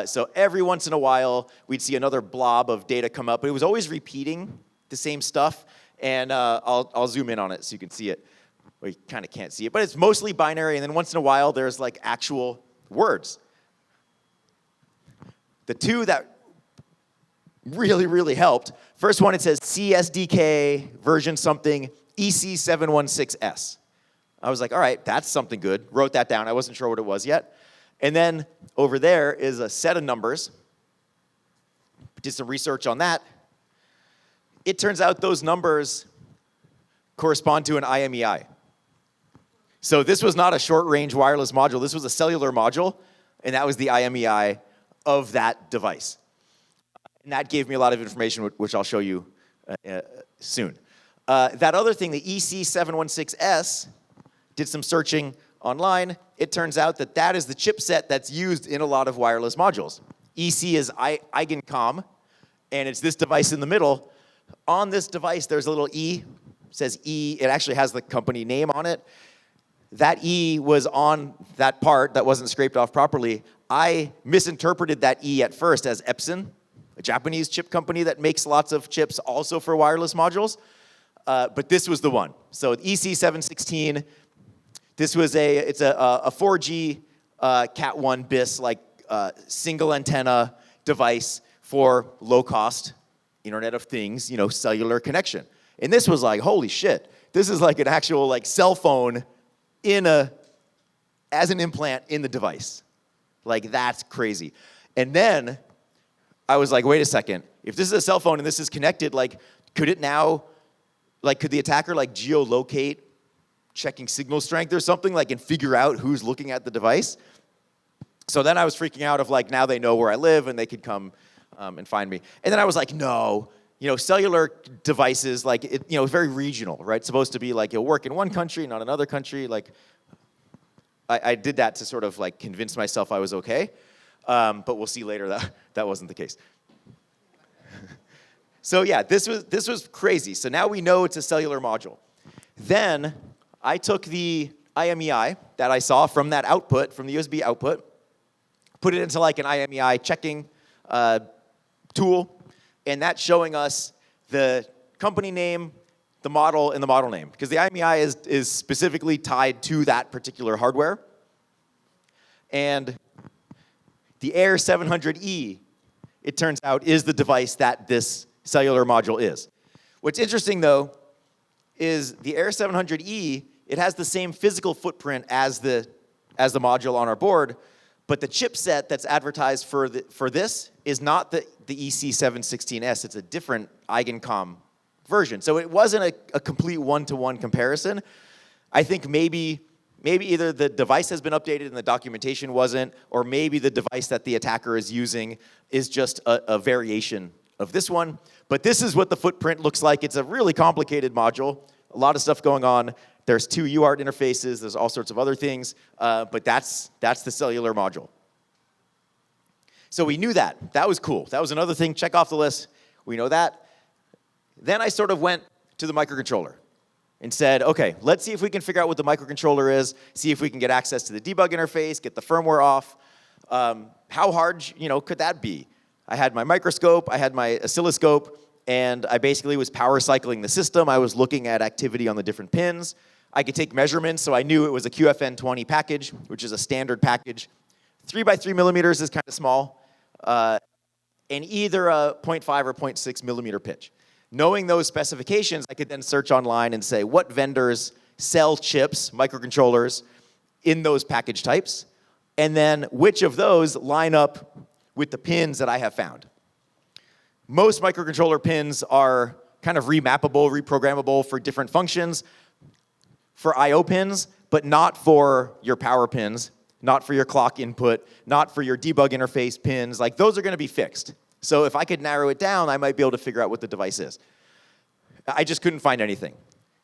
Speaker 1: So every once in a while, we'd see another blob of data come up, but it was always repeating the same stuff. And I'll zoom in on it so you can see it. Well, you kind of can't see it, but it's mostly binary, and then once in a while, there's like actual words. The 2 that really, really helped, first one, it says CSDK version something EC716S. I was like, all right, that's something good. Wrote that down. I wasn't sure what it was yet. And then over there is a set of numbers. Did some research on that. It turns out those numbers correspond to an IMEI. So this was not a short-range wireless module. This was a cellular module, and that was the IMEI of that device. And that gave me a lot of information, which I'll show you soon. That other thing, the EC716S, did some searching online. It turns out that that is the chipset that's used in a lot of wireless modules. EC is Eigencom, and it's this device in the middle. On this device, there's a little E. It says E. It actually has the company name on it. That E was on that part that wasn't scraped off properly. I misinterpreted that E at first as Epson, a Japanese chip company that makes lots of chips also for wireless modules. But this was the one. So EC716, this was it's a 4G Cat 1 bis, like single antenna device for low cost Internet of Things, cellular connection. And this was like, holy shit, this is like an actual like cell phone as an implant in the device. Like, that's crazy. And then I was like, wait a second, if this is a cell phone and this is connected, like, could the attacker like geolocate checking signal strength or something, like, and figure out who's looking at the device? So then I was freaking out of like, now they know where I live and they could come and find me. And then I was like, no, cellular devices, like, very regional, right? It's supposed to be like, you'll work in one country, not another country. Like, I did that to sort of like convince myself I was okay. But we'll see later that that wasn't the case. So yeah, this was crazy. So now we know it's a cellular module. Then I took the IMEI that I saw from that output, from the USB output, put it into like an IMEI checking tool, and that's showing us the company name, the model, and the model name. Because the IMEI is specifically tied to that particular hardware. And the Air 700E, it turns out, is the device that this cellular module is. What's interesting, though, is the Air 700E, it has the same physical footprint as the module on our board, but the chipset that's advertised for this is not the EC716S. It's a different Eigencom version. So it wasn't a complete one-to-one comparison. I think maybe either the device has been updated and the documentation wasn't, or maybe the device that the attacker is using is just a variation of this one. But this is what the footprint looks like. It's a really complicated module, a lot of stuff going on. There's 2 UART interfaces. There's all sorts of other things. But that's the cellular module. So we knew that. That was cool. That was another thing. Check off the list. We know that. Then I sort of went to the microcontroller and said, okay, let's see if we can figure out what the microcontroller is, see if we can get access to the debug interface, get the firmware off. How hard, could that be? I had my microscope, I had my oscilloscope, and I basically was power cycling the system. I was looking at activity on the different pins. I could take measurements, so I knew it was a QFN20 package, which is a standard package. 3 by 3 millimeters is kind of small, and either a 0.5 or 0.6 millimeter pitch. Knowing those specifications, I could then search online and say what vendors sell chips, microcontrollers, in those package types, and then which of those line up with the pins that I have found. Most microcontroller pins are kind of remappable, reprogrammable for different functions, for I/O pins, but not for your power pins, not for your clock input, not for your debug interface pins. Like, those are going to be fixed. So if I could narrow it down, I might be able to figure out what the device is. I just couldn't find anything.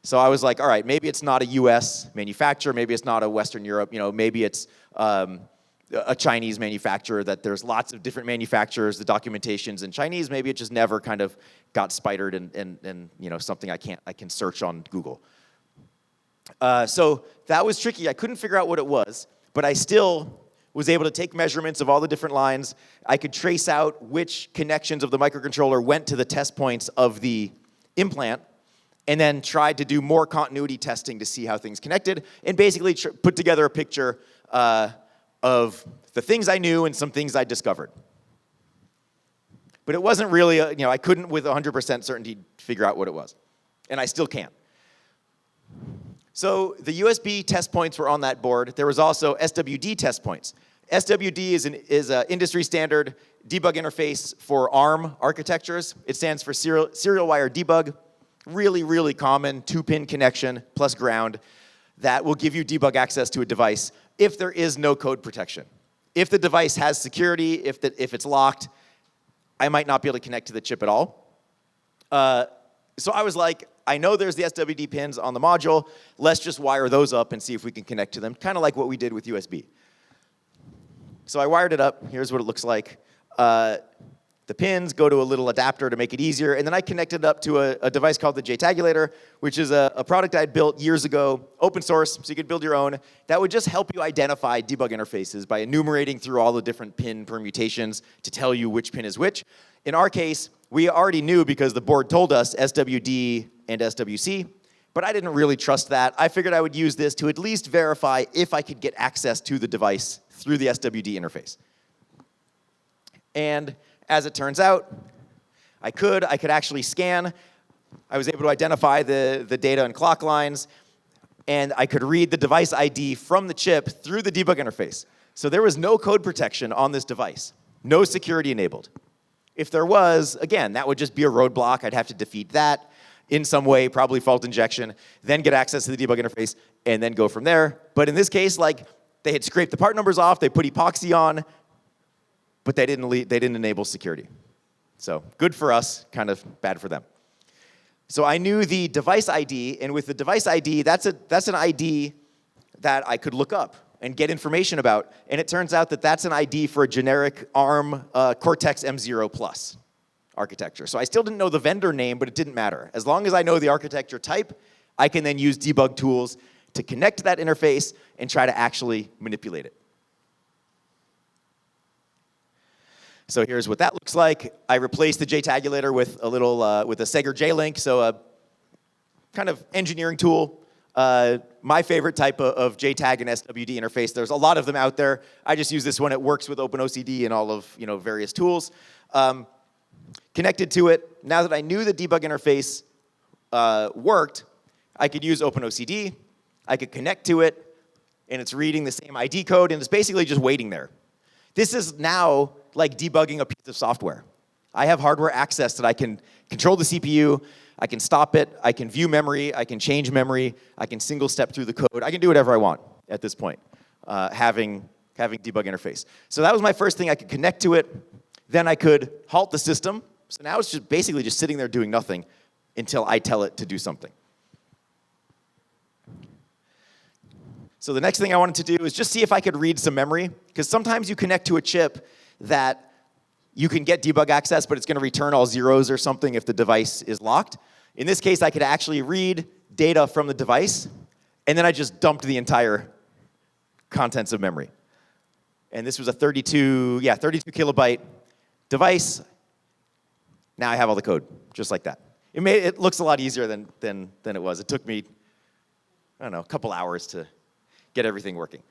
Speaker 1: So I was like, all right, maybe it's not a US manufacturer, maybe it's not a Western Europe, maybe it's a Chinese manufacturer, that there's lots of different manufacturers, the documentation's in Chinese, maybe it just never kind of got spidered and something I can search on Google. So that was tricky. I couldn't figure out what it was, but I still was able to take measurements of all the different lines. I could trace out which connections of the microcontroller went to the test points of the implant, and then tried to do more continuity testing to see how things connected, and basically put together a picture of the things I knew and some things I discovered. But it wasn't really, I couldn't with 100% certainty figure out what it was. And I still can't. So the USB test points were on that board. There was also SWD test points. SWD is an industry standard debug interface for ARM architectures. It stands for serial wire debug. Really, really common 2-pin connection plus ground that will give you debug access to a device if there is no code protection. if the device has security, if it's locked, I might not be able to connect to the chip at all. So I was like, I know there's the SWD pins on the module. Let's just wire those up and see if we can connect to them, kind of like what we did with USB. So I wired it up. Here's what it looks like. The pins go to a little adapter to make it easier, and then I connected it up to a device called the JTagulator, which is a product I'd built years ago, open source, so you could build your own, that would just help you identify debug interfaces by enumerating through all the different pin permutations to tell you which pin is which. In our case, we already knew because the board told us SWD and SWC, but I didn't really trust that. I figured I would use this to at least verify if I could get access to the device through the SWD interface. And as it turns out, I could actually scan. I was able to identify the data and clock lines, and I could read the device ID from the chip through the debug interface. So there was no code protection on this device, no security enabled. If there was, again, that would just be a roadblock. I'd have to defeat that in some way, probably fault injection, then get access to the debug interface, and then go from there. But in this case, like, they had scraped the part numbers off, they put epoxy on, but they didn't enable security. So good for us, kind of bad for them. So I knew the device ID, and with the device ID, that's an ID that I could look up and get information about. And it turns out that that's an ID for a generic ARM Cortex M0 Plus architecture. So I still didn't know the vendor name, but it didn't matter. As long as I know the architecture type, I can then use debug tools to connect to that interface and try to actually manipulate it. So here's what that looks like. I replaced the JTagulator with a little with a Sager J-Link, so a kind of engineering tool. My favorite type of JTAG and SWD interface. There's a lot of them out there. I just use this one. It works with OpenOCD and all of various tools. Connected to it. Now that I knew the debug interface worked, I could use OpenOCD. I could connect to it, and it's reading the same ID code, and it's basically just waiting there. This is now like debugging a piece of software. I have hardware access that I can control the CPU, I can stop it, I can view memory, I can change memory, I can single step through the code. I can do whatever I want at this point, having debug interface. So that was my first thing. I could connect to it. Then I could halt the system. So now it's just basically just sitting there doing nothing until I tell it to do something. So the next thing I wanted to do is just see if I could read some memory, because sometimes you connect to a chip that you can get debug access, but it's going to return all zeros or something if the device is locked. In this case, I could actually read data from the device, and then I just dumped the entire contents of memory. And this was a 32 kilobyte device. Now I have all the code, just like that. It looks a lot easier than it was. It took me, I don't know, a couple hours to get everything working.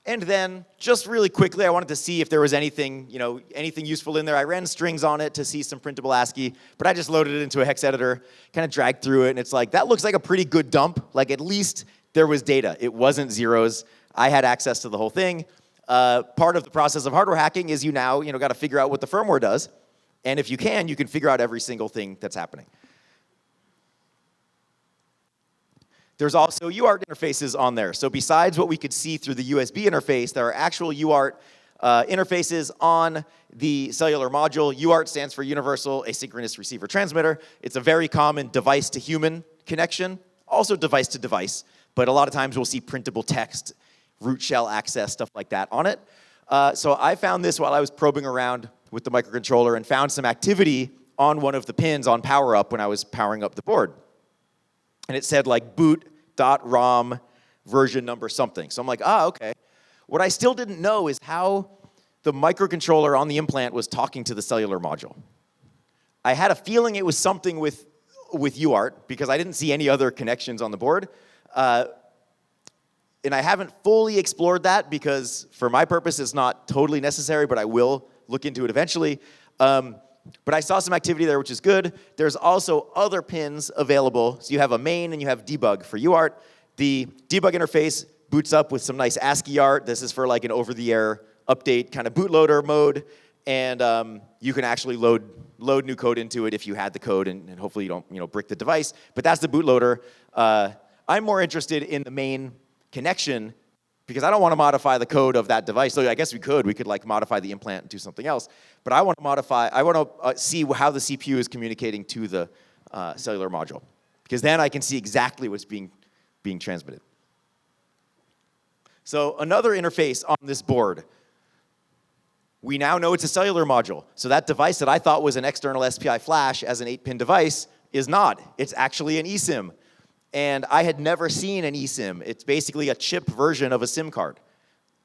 Speaker 1: And then, just really quickly, I wanted to see if there was anything useful in there. I ran strings on it to see some printable ASCII, but I just loaded it into a hex editor, kind of dragged through it, and it's like, that looks like a pretty good dump. Like, at least there was data. It wasn't zeros. I had access to the whole thing. Part of the process of hardware hacking is you now, got to figure out what the firmware does. And if you can figure out every single thing that's happening. There's also UART interfaces on there. So besides what we could see through the USB interface, there are actual UART interfaces on the cellular module. UART stands for Universal Asynchronous Receiver Transmitter. It's a very common device-to-human connection, also device-to-device, but a lot of times we'll see printable text, root shell access, stuff like that on it. So I found this while I was probing around with the microcontroller and found some activity on one of the pins on power up when I was powering up the board. And it said like boot.rom version number something. So I'm like, okay. What I still didn't know is how the microcontroller on the implant was talking to the cellular module. I had a feeling it was something with UART because I didn't see any other connections on the board. And I haven't fully explored that because for my purpose it's not totally necessary, but I will look into it eventually. But I saw some activity there, which is good. There's also other pins available. So you have a main and you have debug for UART. The debug interface boots up with some nice ASCII art. This is for like an over-the-air update kind of bootloader mode. And you can actually load new code into it if you had the code, and hopefully you don't brick the device. But that's the bootloader. I'm more interested in the main connection because I don't want to modify the code of that device. So I guess we could like modify the implant and do something else. But I want to see how the CPU is communicating to the cellular module, because then I can see exactly what's being transmitted. So another interface on this board. We now know it's a cellular module. So that device that I thought was an external SPI flash as an 8-pin device is not. It's actually an eSIM. And I had never seen an eSIM. It's basically a chip version of a SIM card.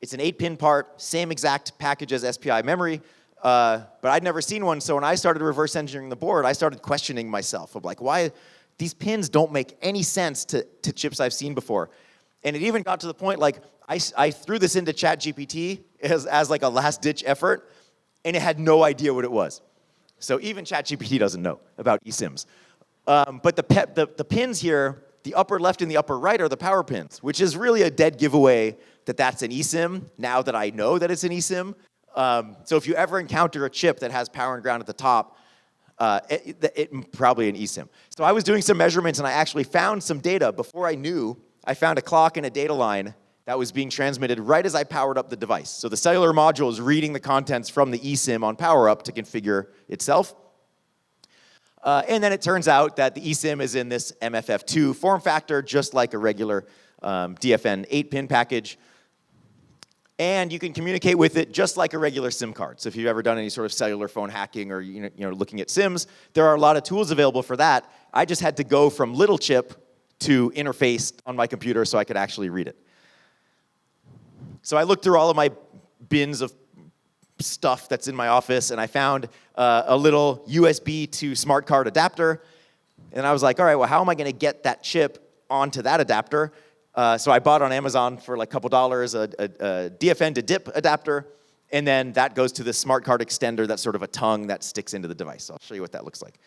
Speaker 1: It's an 8-pin part, same exact package as SPI memory, but I'd never seen one. So when I started reverse engineering the board, I started questioning myself of like, why these pins don't make any sense to chips I've seen before. And it even got to the point like, I threw this into ChatGPT as like a last-ditch effort, and it had no idea what it was. So even ChatGPT doesn't know about eSIMs. But the pins here, the upper left and the upper right are the power pins, which is really a dead giveaway that that's an eSIM, now that I know that it's an eSIM. So if you ever encounter a chip that has power and ground at the top, it probably an eSIM. So I was doing some measurements, and I actually found some data before I knew. I found a clock and a data line that was being transmitted right as I powered up the device. So the cellular module is reading the contents from the eSIM on power up to configure itself. And then it turns out that the eSIM is in this MFF2 form factor, just like a regular DFN 8-pin package. And you can communicate with it just like a regular SIM card. So if you've ever done any sort of cellular phone hacking or looking at SIMs, there are a lot of tools available for that. I just had to go from little chip to interface on my computer so I could actually read it. So I looked through all of my bins of stuff that's in my office, and I found a little USB to smart card adapter. And I was like, all right, well, how am I going to get that chip onto that adapter? So I bought on Amazon for like a couple dollars a DFN to DIP adapter, and then that goes to the smart card extender that's sort of a tongue that sticks into the device. So I'll show you what that looks like.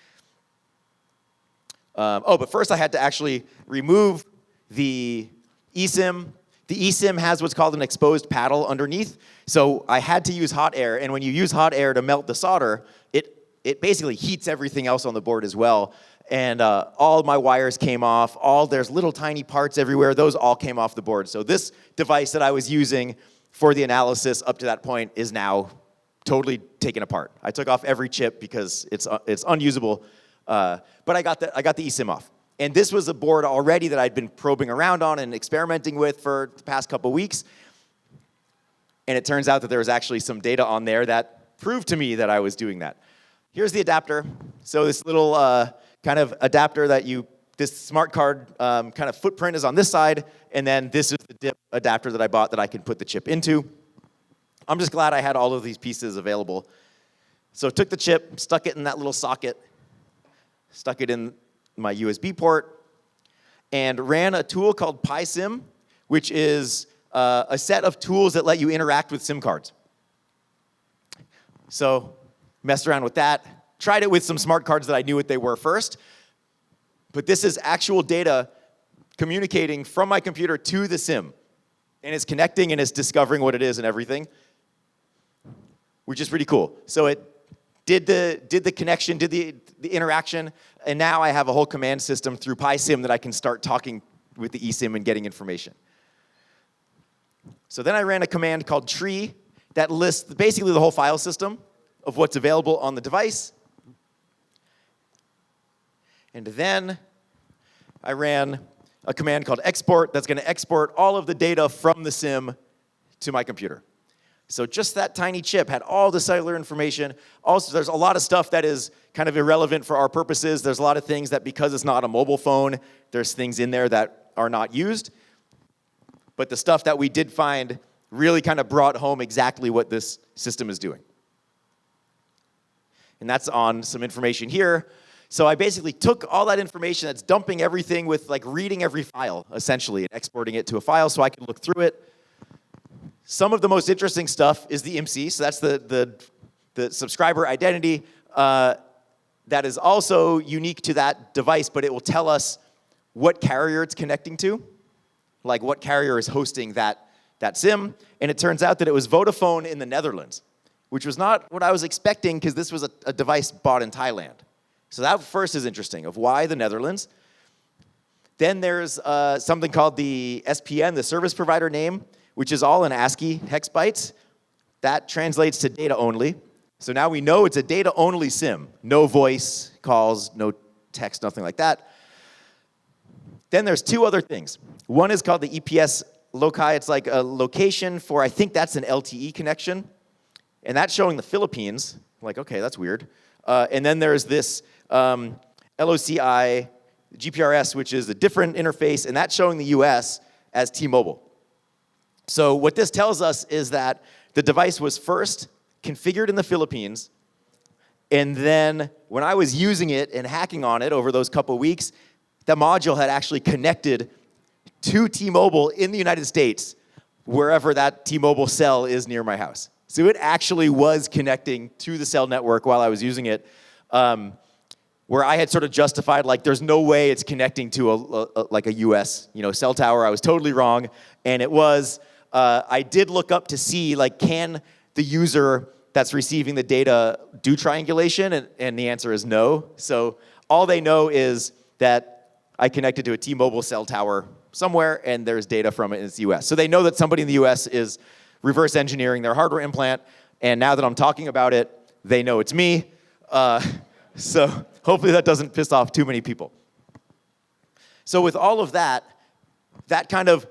Speaker 1: But first I had to actually remove the eSIM. The eSIM has what's called an exposed paddle underneath, so I had to use hot air, and when you use hot air to melt the solder, it basically heats everything else on the board as well, and all my wires came off, there's little tiny parts everywhere, those all came off the board. So this device that I was using for the analysis up to that point is now totally taken apart. I took off every chip because it's unusable, but I got the eSIM off. And this was a board already that I'd been probing around on and experimenting with for the past couple weeks. And it turns out that there was actually some data on there that proved to me that I was doing that. Here's the adapter. So this little kind of adapter this smart card kind of footprint is on this side, and then this is the DIP adapter that I bought that I can put the chip into. I'm just glad I had all of these pieces available. So took the chip, stuck it in that little socket, stuck it in my USB port, and ran a tool called PySim, which is a set of tools that let you interact with SIM cards. So messed around with that, tried it with some smart cards that I knew what they were first, but this is actual data communicating from my computer to the SIM, and it's connecting and it's discovering what it is and everything, which is pretty cool. So it did the connection, did the interaction, and now I have a whole command system through PySim that I can start talking with the eSIM and getting information. So then I ran a command called tree that lists basically the whole file system of what's available on the device. And then I ran a command called export that's going to export all of the data from the SIM to my computer. So just that tiny chip had all the cellular information. Also, there's a lot of stuff that is kind of irrelevant for our purposes. There's a lot of things that because it's not a mobile phone, there's things in there that are not used. But the stuff that we did find really kind of brought home exactly what this system is doing. And that's on some information here. So I basically took all that information that's dumping everything with like reading every file, essentially, and exporting it to a file so I can look through it. Some of the most interesting stuff is the IMSI, so that's the subscriber identity that is also unique to that device, but it will tell us what carrier it's connecting to, like what carrier is hosting that SIM, and it turns out that it was Vodafone in the Netherlands, which was not what I was expecting because this was a device bought in Thailand. So that first is interesting, of why the Netherlands. Then there's something called the SPN, the service provider name, which is all in ASCII hex bytes. That translates to data only. So now we know it's a data only SIM. No voice calls, no text, nothing like that. Then there's two other things. One is called the EPS loci. It's like a location for, I think that's an LTE connection. And that's showing the Philippines. I'm like, okay, that's weird. And then there's this LOCI GPRS, which is a different interface, and that's showing the US as T-Mobile. So what this tells us is that the device was first configured in the Philippines, and then when I was using it and hacking on it over those couple weeks, the module had actually connected to T-Mobile in the United States, wherever that T-Mobile cell is near my house. So it actually was connecting to the cell network while I was using it, where I had sort of justified, like, there's no way it's connecting to like a US, cell tower. I was totally wrong, and it was. I did look up to see, like, can the user that's receiving the data do triangulation, and the answer is no. So all they know is that I connected to a T-Mobile cell tower somewhere, and there's data from it in the US. So they know that somebody in the US is reverse engineering their hardware implant, and now that I'm talking about it, they know it's me. So hopefully that doesn't piss off too many people. So with all of that, that kind of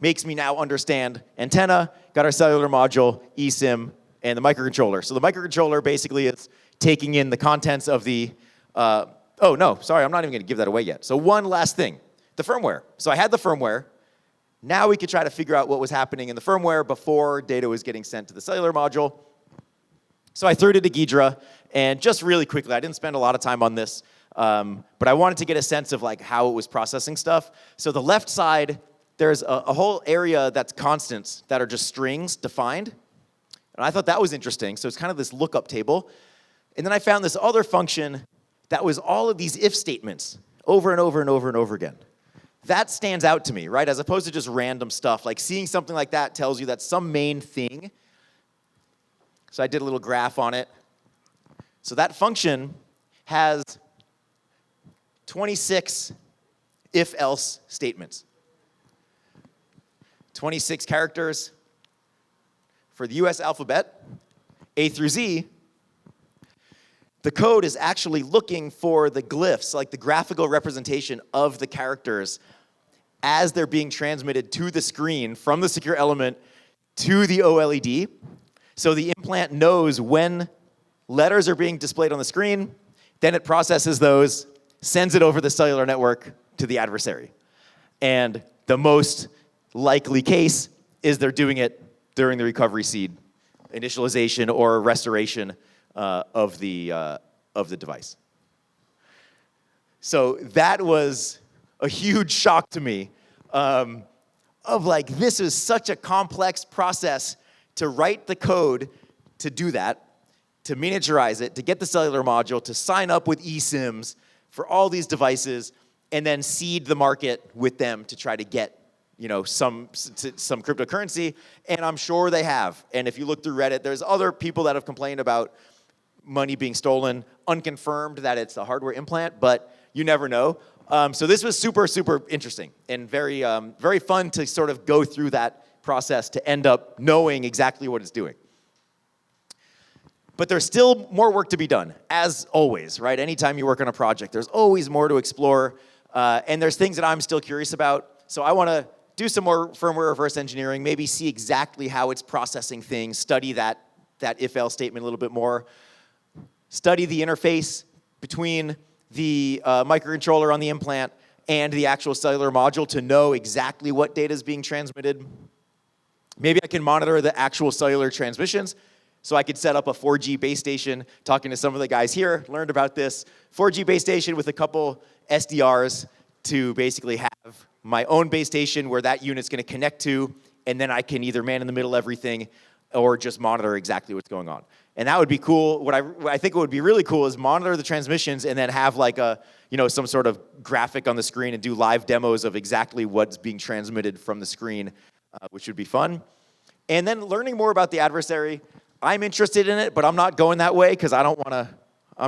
Speaker 1: makes me now understand antenna, got our cellular module, eSIM, and the microcontroller. So the microcontroller basically is taking in the contents of the, oh no, sorry, I'm not even gonna give that away yet. So one last thing, the firmware. So I had the firmware. Now we could try to figure out what was happening in the firmware before data was getting sent to the cellular module. So I threw it into Ghidra, and just really quickly, I didn't spend a lot of time on this, but I wanted to get a sense of, like, how it was processing stuff. So the left side, there's a whole area that's constants that are just strings defined. And I thought that was interesting. So it's kind of this lookup table. And then I found this other function that was all of these if statements over and over and over and over again. That stands out to me, right? As opposed to just random stuff. Like, seeing something like that tells you that some main thing. So I did a little graph on it. So that function has 26 if-else statements. 26 characters for the US alphabet, A through Z. The code is actually looking for the glyphs, like the graphical representation of the characters as they're being transmitted to the screen from the secure element to the OLED. So the implant knows when letters are being displayed on the screen, then it processes those, sends it over the cellular network to the adversary. And the most likely case is they're doing it during the recovery seed initialization or restoration of the device. So that was a huge shock to me of, like, this is such a complex process to write the code to do that, to miniaturize it, to get the cellular module, to sign up with eSIMs for all these devices, and then seed the market with them to try to get some cryptocurrency, and I'm sure they have. And if you look through Reddit, there's other people that have complained about money being stolen, unconfirmed that it's a hardware implant, but you never know. So this was super, super interesting and very, very fun to sort of go through that process to end up knowing exactly what it's doing. But there's still more work to be done, as always, right? Anytime you work on a project, there's always more to explore, and there's things that I'm still curious about. So I want to do some more firmware reverse engineering, maybe see exactly how it's processing things, study that if-else statement a little bit more, study the interface between the microcontroller on the implant and the actual cellular module to know exactly what data is being transmitted. Maybe I can monitor the actual cellular transmissions, so I could set up a 4G base station. Talking to some of the guys here, learned about this. 4G base station with a couple SDRs to basically have my own base station where that unit's going to connect to, and then I can either man in the middle everything or just monitor exactly what's going on. And that would be cool. What I think would be really cool is monitor the transmissions and then have, like, some sort of graphic on the screen and do live demos of exactly what's being transmitted from the screen, which would be fun. And then learning more about the adversary. I'm interested in it, but I'm not going that way because I'm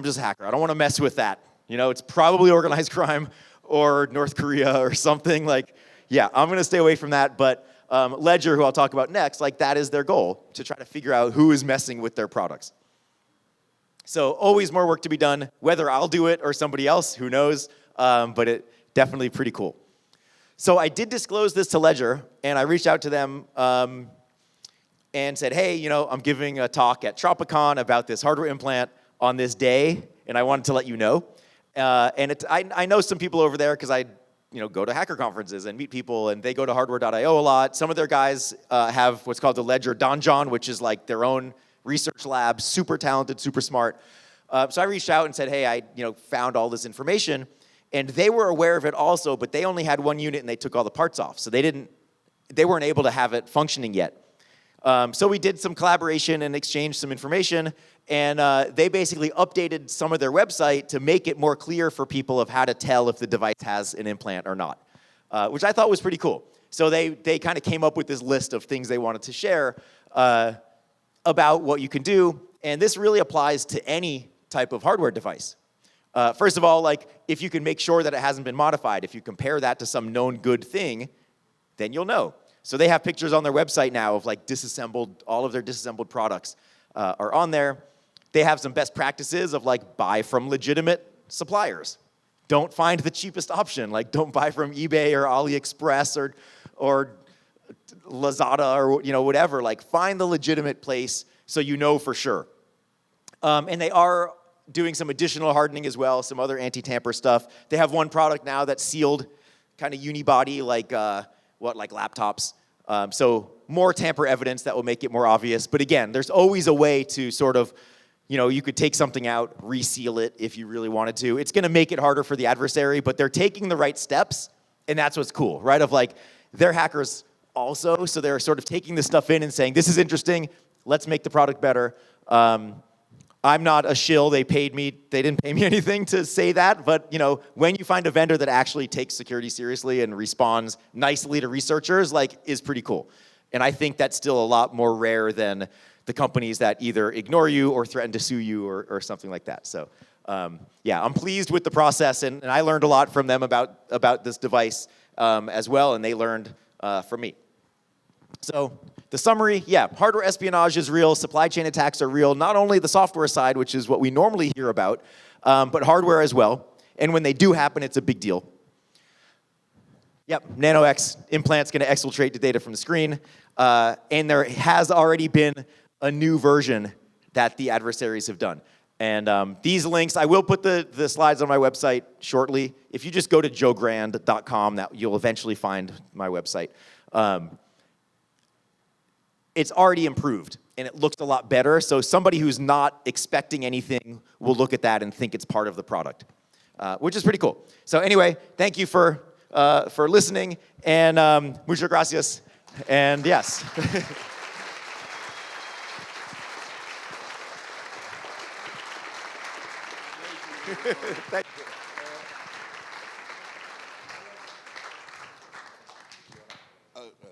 Speaker 1: just a hacker. I don't want to mess with that. It's probably organized crime or North Korea or something. Like, yeah, I'm going to stay away from that. But Ledger, who I'll talk about next, like that is their goal, to try to figure out who is messing with their products. So always more work to be done, whether I'll do it or somebody else, who knows, but it definitely pretty cool. So I did disclose this to Ledger, and I reached out to them and said, hey, you know, I'm giving a talk at TROPICON about this hardware implant on this day, and I wanted to let you know. I know some people over there because I go to hacker conferences and meet people, and they go to hardware.io a lot. Some of their guys have what's called the Ledger Donjon, which is like their own research lab, super talented, super smart. So I reached out and said, hey, I found all this information. And they were aware of it also, but they only had one unit and they took all the parts off. So they weren't able to have it functioning yet. So we did some collaboration and exchanged some information, and they basically updated some of their website to make it more clear for people of how to tell if the device has an implant or not, which I thought was pretty cool. So they kind of came up with this list of things they wanted to share about what you can do, and this really applies to any type of hardware device. First of all, like if you can make sure that it hasn't been modified, if you compare that to some known good thing, then you'll know. So they have pictures on their website now of like disassembled, all of their disassembled products are on there. They have some best practices of like buy from legitimate suppliers. Don't find the cheapest option. Like don't buy from eBay or AliExpress or Lazada or whatever. Like find the legitimate place so you know for sure. And they are doing some additional hardening as well, some other anti-tamper stuff. They have one product now that's sealed, kind of unibody, like laptops. So more tamper evidence that will make it more obvious. But again, there's always a way to sort of, you could take something out, reseal it if you really wanted to. It's going to make it harder for the adversary, but they're taking the right steps, and that's what's cool, right? Of like, they're hackers also, so they're sort of taking this stuff in and saying, this is interesting, let's make the product better. I'm not a shill. They didn't pay me anything to say that, but when you find a vendor that actually takes security seriously and responds nicely to researchers, is pretty cool. And I think that's still a lot more rare than the companies that either ignore you or threaten to sue you or something like that. So yeah, I'm pleased with the process, and I learned a lot from them about this device as well, and they learned from me. So the summary, yeah, hardware espionage is real, supply chain attacks are real, not only the software side, which is what we normally hear about, but hardware as well. And when they do happen, it's a big deal. Yep, Nano X implant's going to exfiltrate the data from the screen, and there has already been a new version that the adversaries have done. And these links, I will put the slides on my website shortly. If you just go to joegrand.com, you'll eventually find my website. It's already improved, and it looks a lot better. So somebody who's not expecting anything will look at that and think it's part of the product, which is pretty cool. So anyway, thank you for listening, and muchas gracias, and yes. Thank you.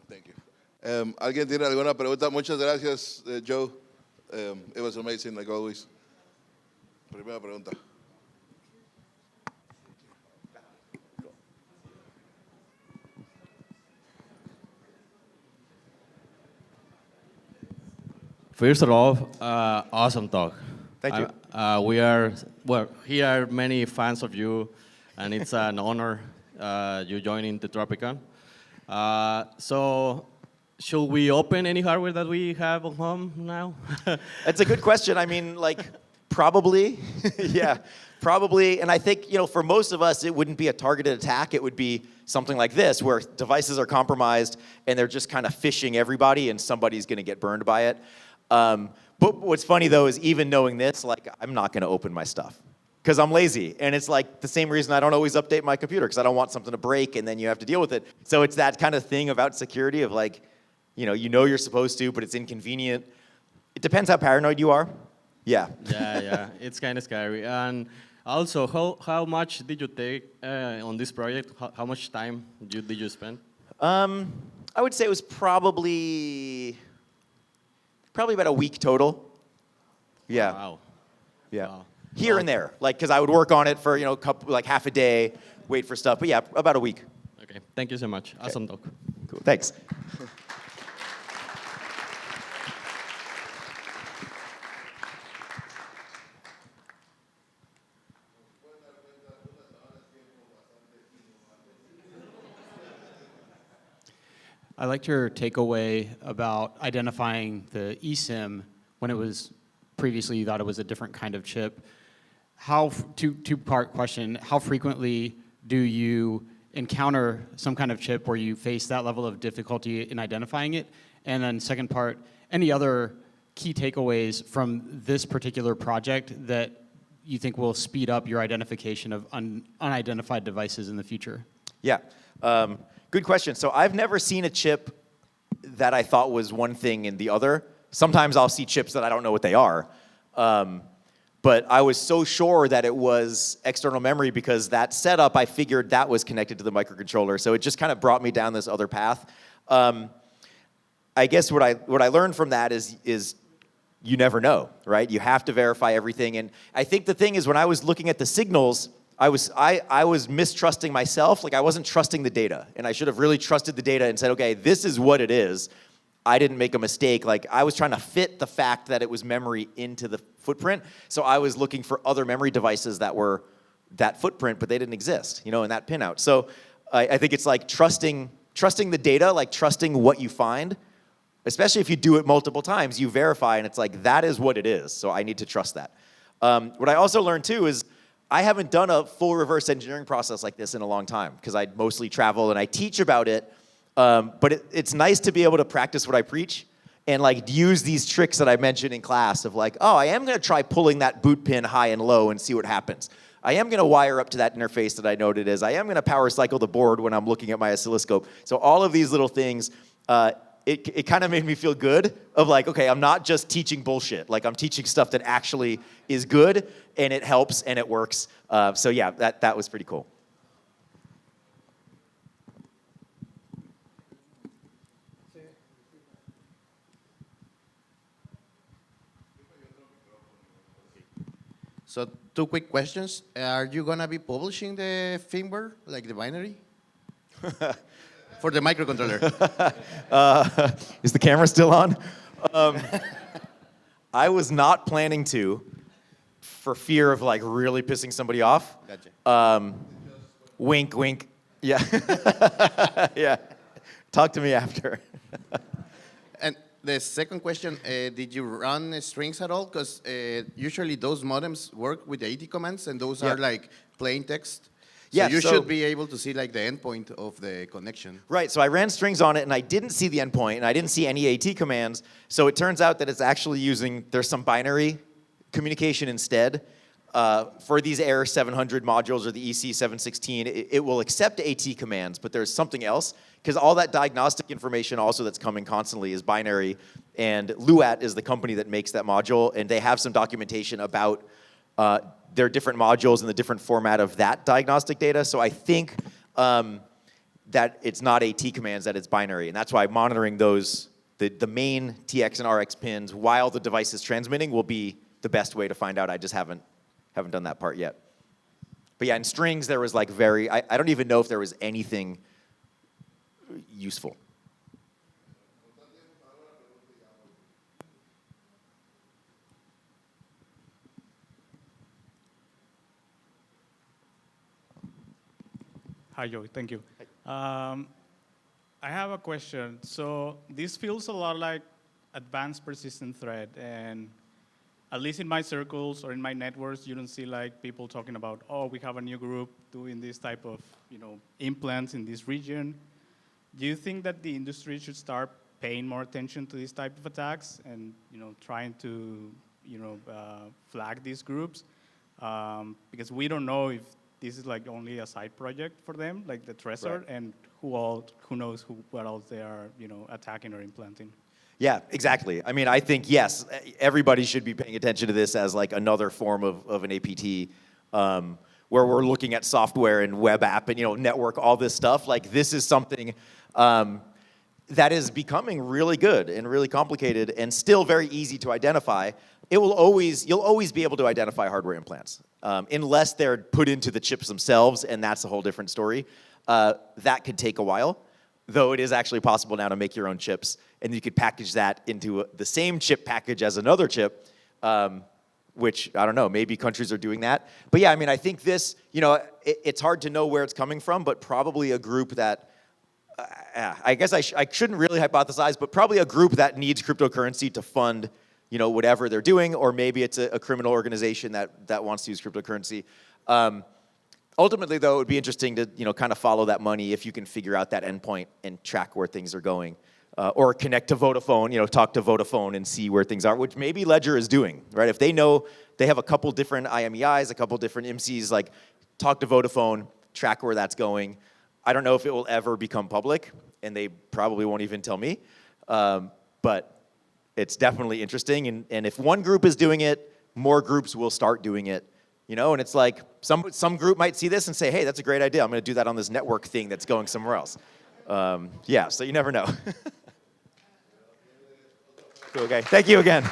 Speaker 2: Thank you. ¿Alguien tiene alguna pregunta? Muchas gracias, Joe. It was amazing, like always. Primera pregunta.
Speaker 3: First of all, awesome talk.
Speaker 1: Thank you.
Speaker 3: Here are many fans of you, and it's an honor you joining the TROPICON. So, should we open any hardware that we have at home now?
Speaker 1: That's a good question. I mean, probably. Yeah, probably. And I think, for most of us, it wouldn't be a targeted attack. It would be something like this, where devices are compromised, and they're just kind of phishing everybody, and somebody's going to get burned by it. But what's funny, though, is even knowing this, I'm not going to open my stuff because I'm lazy. And it's the same reason I don't always update my computer, because I don't want something to break and then you have to deal with it. So it's that kind of thing about security of you're supposed to, but it's inconvenient. It depends how paranoid you are. Yeah.
Speaker 3: Yeah. It's kind of scary. And also, how much did you take on this project? How much time did you spend?
Speaker 1: I would say it was probably about a week total. Yeah.
Speaker 3: Wow.
Speaker 1: Yeah.
Speaker 3: Wow.
Speaker 1: Here and there, because I would work on it for half a day, wait for stuff. But yeah, about a week.
Speaker 3: Okay. Thank you so much. Awesome talk.
Speaker 1: Cool. Thanks.
Speaker 4: liked your takeaway about identifying the eSIM when it was previously you thought it was a different kind of chip. Two-part question, how frequently do you encounter some kind of chip where you face that level of difficulty in identifying it? And then second part, any other key takeaways from this particular project that you think will speed up your identification of unidentified devices in the future?
Speaker 1: Yeah, good question. So I've never seen a chip that I thought was one thing and the other. Sometimes I'll see chips that I don't know what they are. But I was so sure that it was external memory because that setup, I figured that was connected to the microcontroller. So it just kind of brought me down this other path. I guess what I learned from that is you never know, right? You have to verify everything. And I think the thing is when I was looking at the signals, I was mistrusting myself. Like I wasn't trusting the data. And I should have really trusted the data and said, okay, this is what it is. I didn't make a mistake. Like I was trying to fit the fact that it was memory into the footprint. So I was looking for other memory devices that were that footprint, but they didn't exist, in that pinout. So I think it's like trusting the data, like trusting what you find, especially if you do it multiple times, you verify and it's like, that is what it is. So I need to trust that. What I also learned too is I haven't done a full reverse engineering process like this in a long time because I mostly travel and I teach about it. But it's nice to be able to practice what I preach and like use these tricks that I mentioned in class of like, oh, I am going to try pulling that boot pin high and low and see what happens. I am going to wire up to that interface that I know it is. I am going to power cycle the board when I'm looking at my oscilloscope. So all of these little things, it kind of made me feel good of like, okay, I'm not just teaching bullshit. Like I'm teaching stuff that actually is good and it helps and it works. So yeah, that was pretty cool.
Speaker 5: So 2 quick questions. Are you going to be publishing the firmware, like the binary? For the microcontroller.
Speaker 1: Is the camera still on? I was not planning to for fear of like really pissing somebody off.
Speaker 5: Gotcha.
Speaker 1: Wink, wink. Yeah. Yeah. Talk to me after.
Speaker 5: And the second question, did you run strings at all? Because usually those modems work with the AT commands, and those are like plain text. So
Speaker 1: Yeah,
Speaker 5: you
Speaker 1: so-
Speaker 5: should be able to see like the endpoint of the connection.
Speaker 1: Right, so I ran strings on it and I didn't see the endpoint and I didn't see any AT commands. So it turns out that it's actually there's some binary communication instead. For these AIR 700 modules or the EC 716, it will accept AT commands, but there's something else. Because all that diagnostic information also that's coming constantly is binary. And Luat is the company that makes that module. And they have some documentation about their different modules and the different format of that diagnostic data. So I think that it's not AT commands, that it's binary. And that's why monitoring those, the main TX and RX pins while the device is transmitting will be the best way to find out. I just haven't done that part yet. But yeah, in strings, there was like I don't even know if there was anything useful.
Speaker 6: Hi, Joey. Thank you. I have a question. So this feels a lot like advanced persistent threat, and at least in my circles or in my networks, you don't see like people talking about, oh, we have a new group doing this type of, implants in this region. Do you think that the industry should start paying more attention to this type of attacks and, trying to, flag these groups? Because we don't know if this is like only a side project for them, like the Trezor,
Speaker 1: Right.
Speaker 6: and who knows what else they are, attacking or implanting.
Speaker 1: Yeah, exactly. I mean, I think, yes, everybody should be paying attention to this as like another form of an APT, where we're looking at software and web app and, network, all this stuff. Like this is something that is becoming really good and really complicated and still very easy to identify. You'll always be able to identify hardware implants, unless they're put into the chips themselves, and that's a whole different story. That could take a while, though it is actually possible now to make your own chips, and you could package that into the same chip package as another chip, which, I don't know, maybe countries are doing that. But yeah, I mean, I think this, it's hard to know where it's coming from, but probably a group that I guess I shouldn't really hypothesize, but probably a group that needs cryptocurrency to fund, whatever they're doing, or maybe it's a criminal organization that wants to use cryptocurrency. Ultimately, though, it would be interesting to, kind of follow that money if you can figure out that endpoint and track where things are going. Or connect to Vodafone, talk to Vodafone and see where things are, which maybe Ledger is doing, right? If they know they have a couple different IMEIs, a couple different MCs, like talk to Vodafone, track where that's going. I don't know if it will ever become public, and they probably won't even tell me, but it's definitely interesting. And if one group is doing it, more groups will start doing it. And it's like some group might see this and say, hey, that's a great idea. I'm going to do that on this network thing that's going somewhere else. So you never know. Okay, thank you again.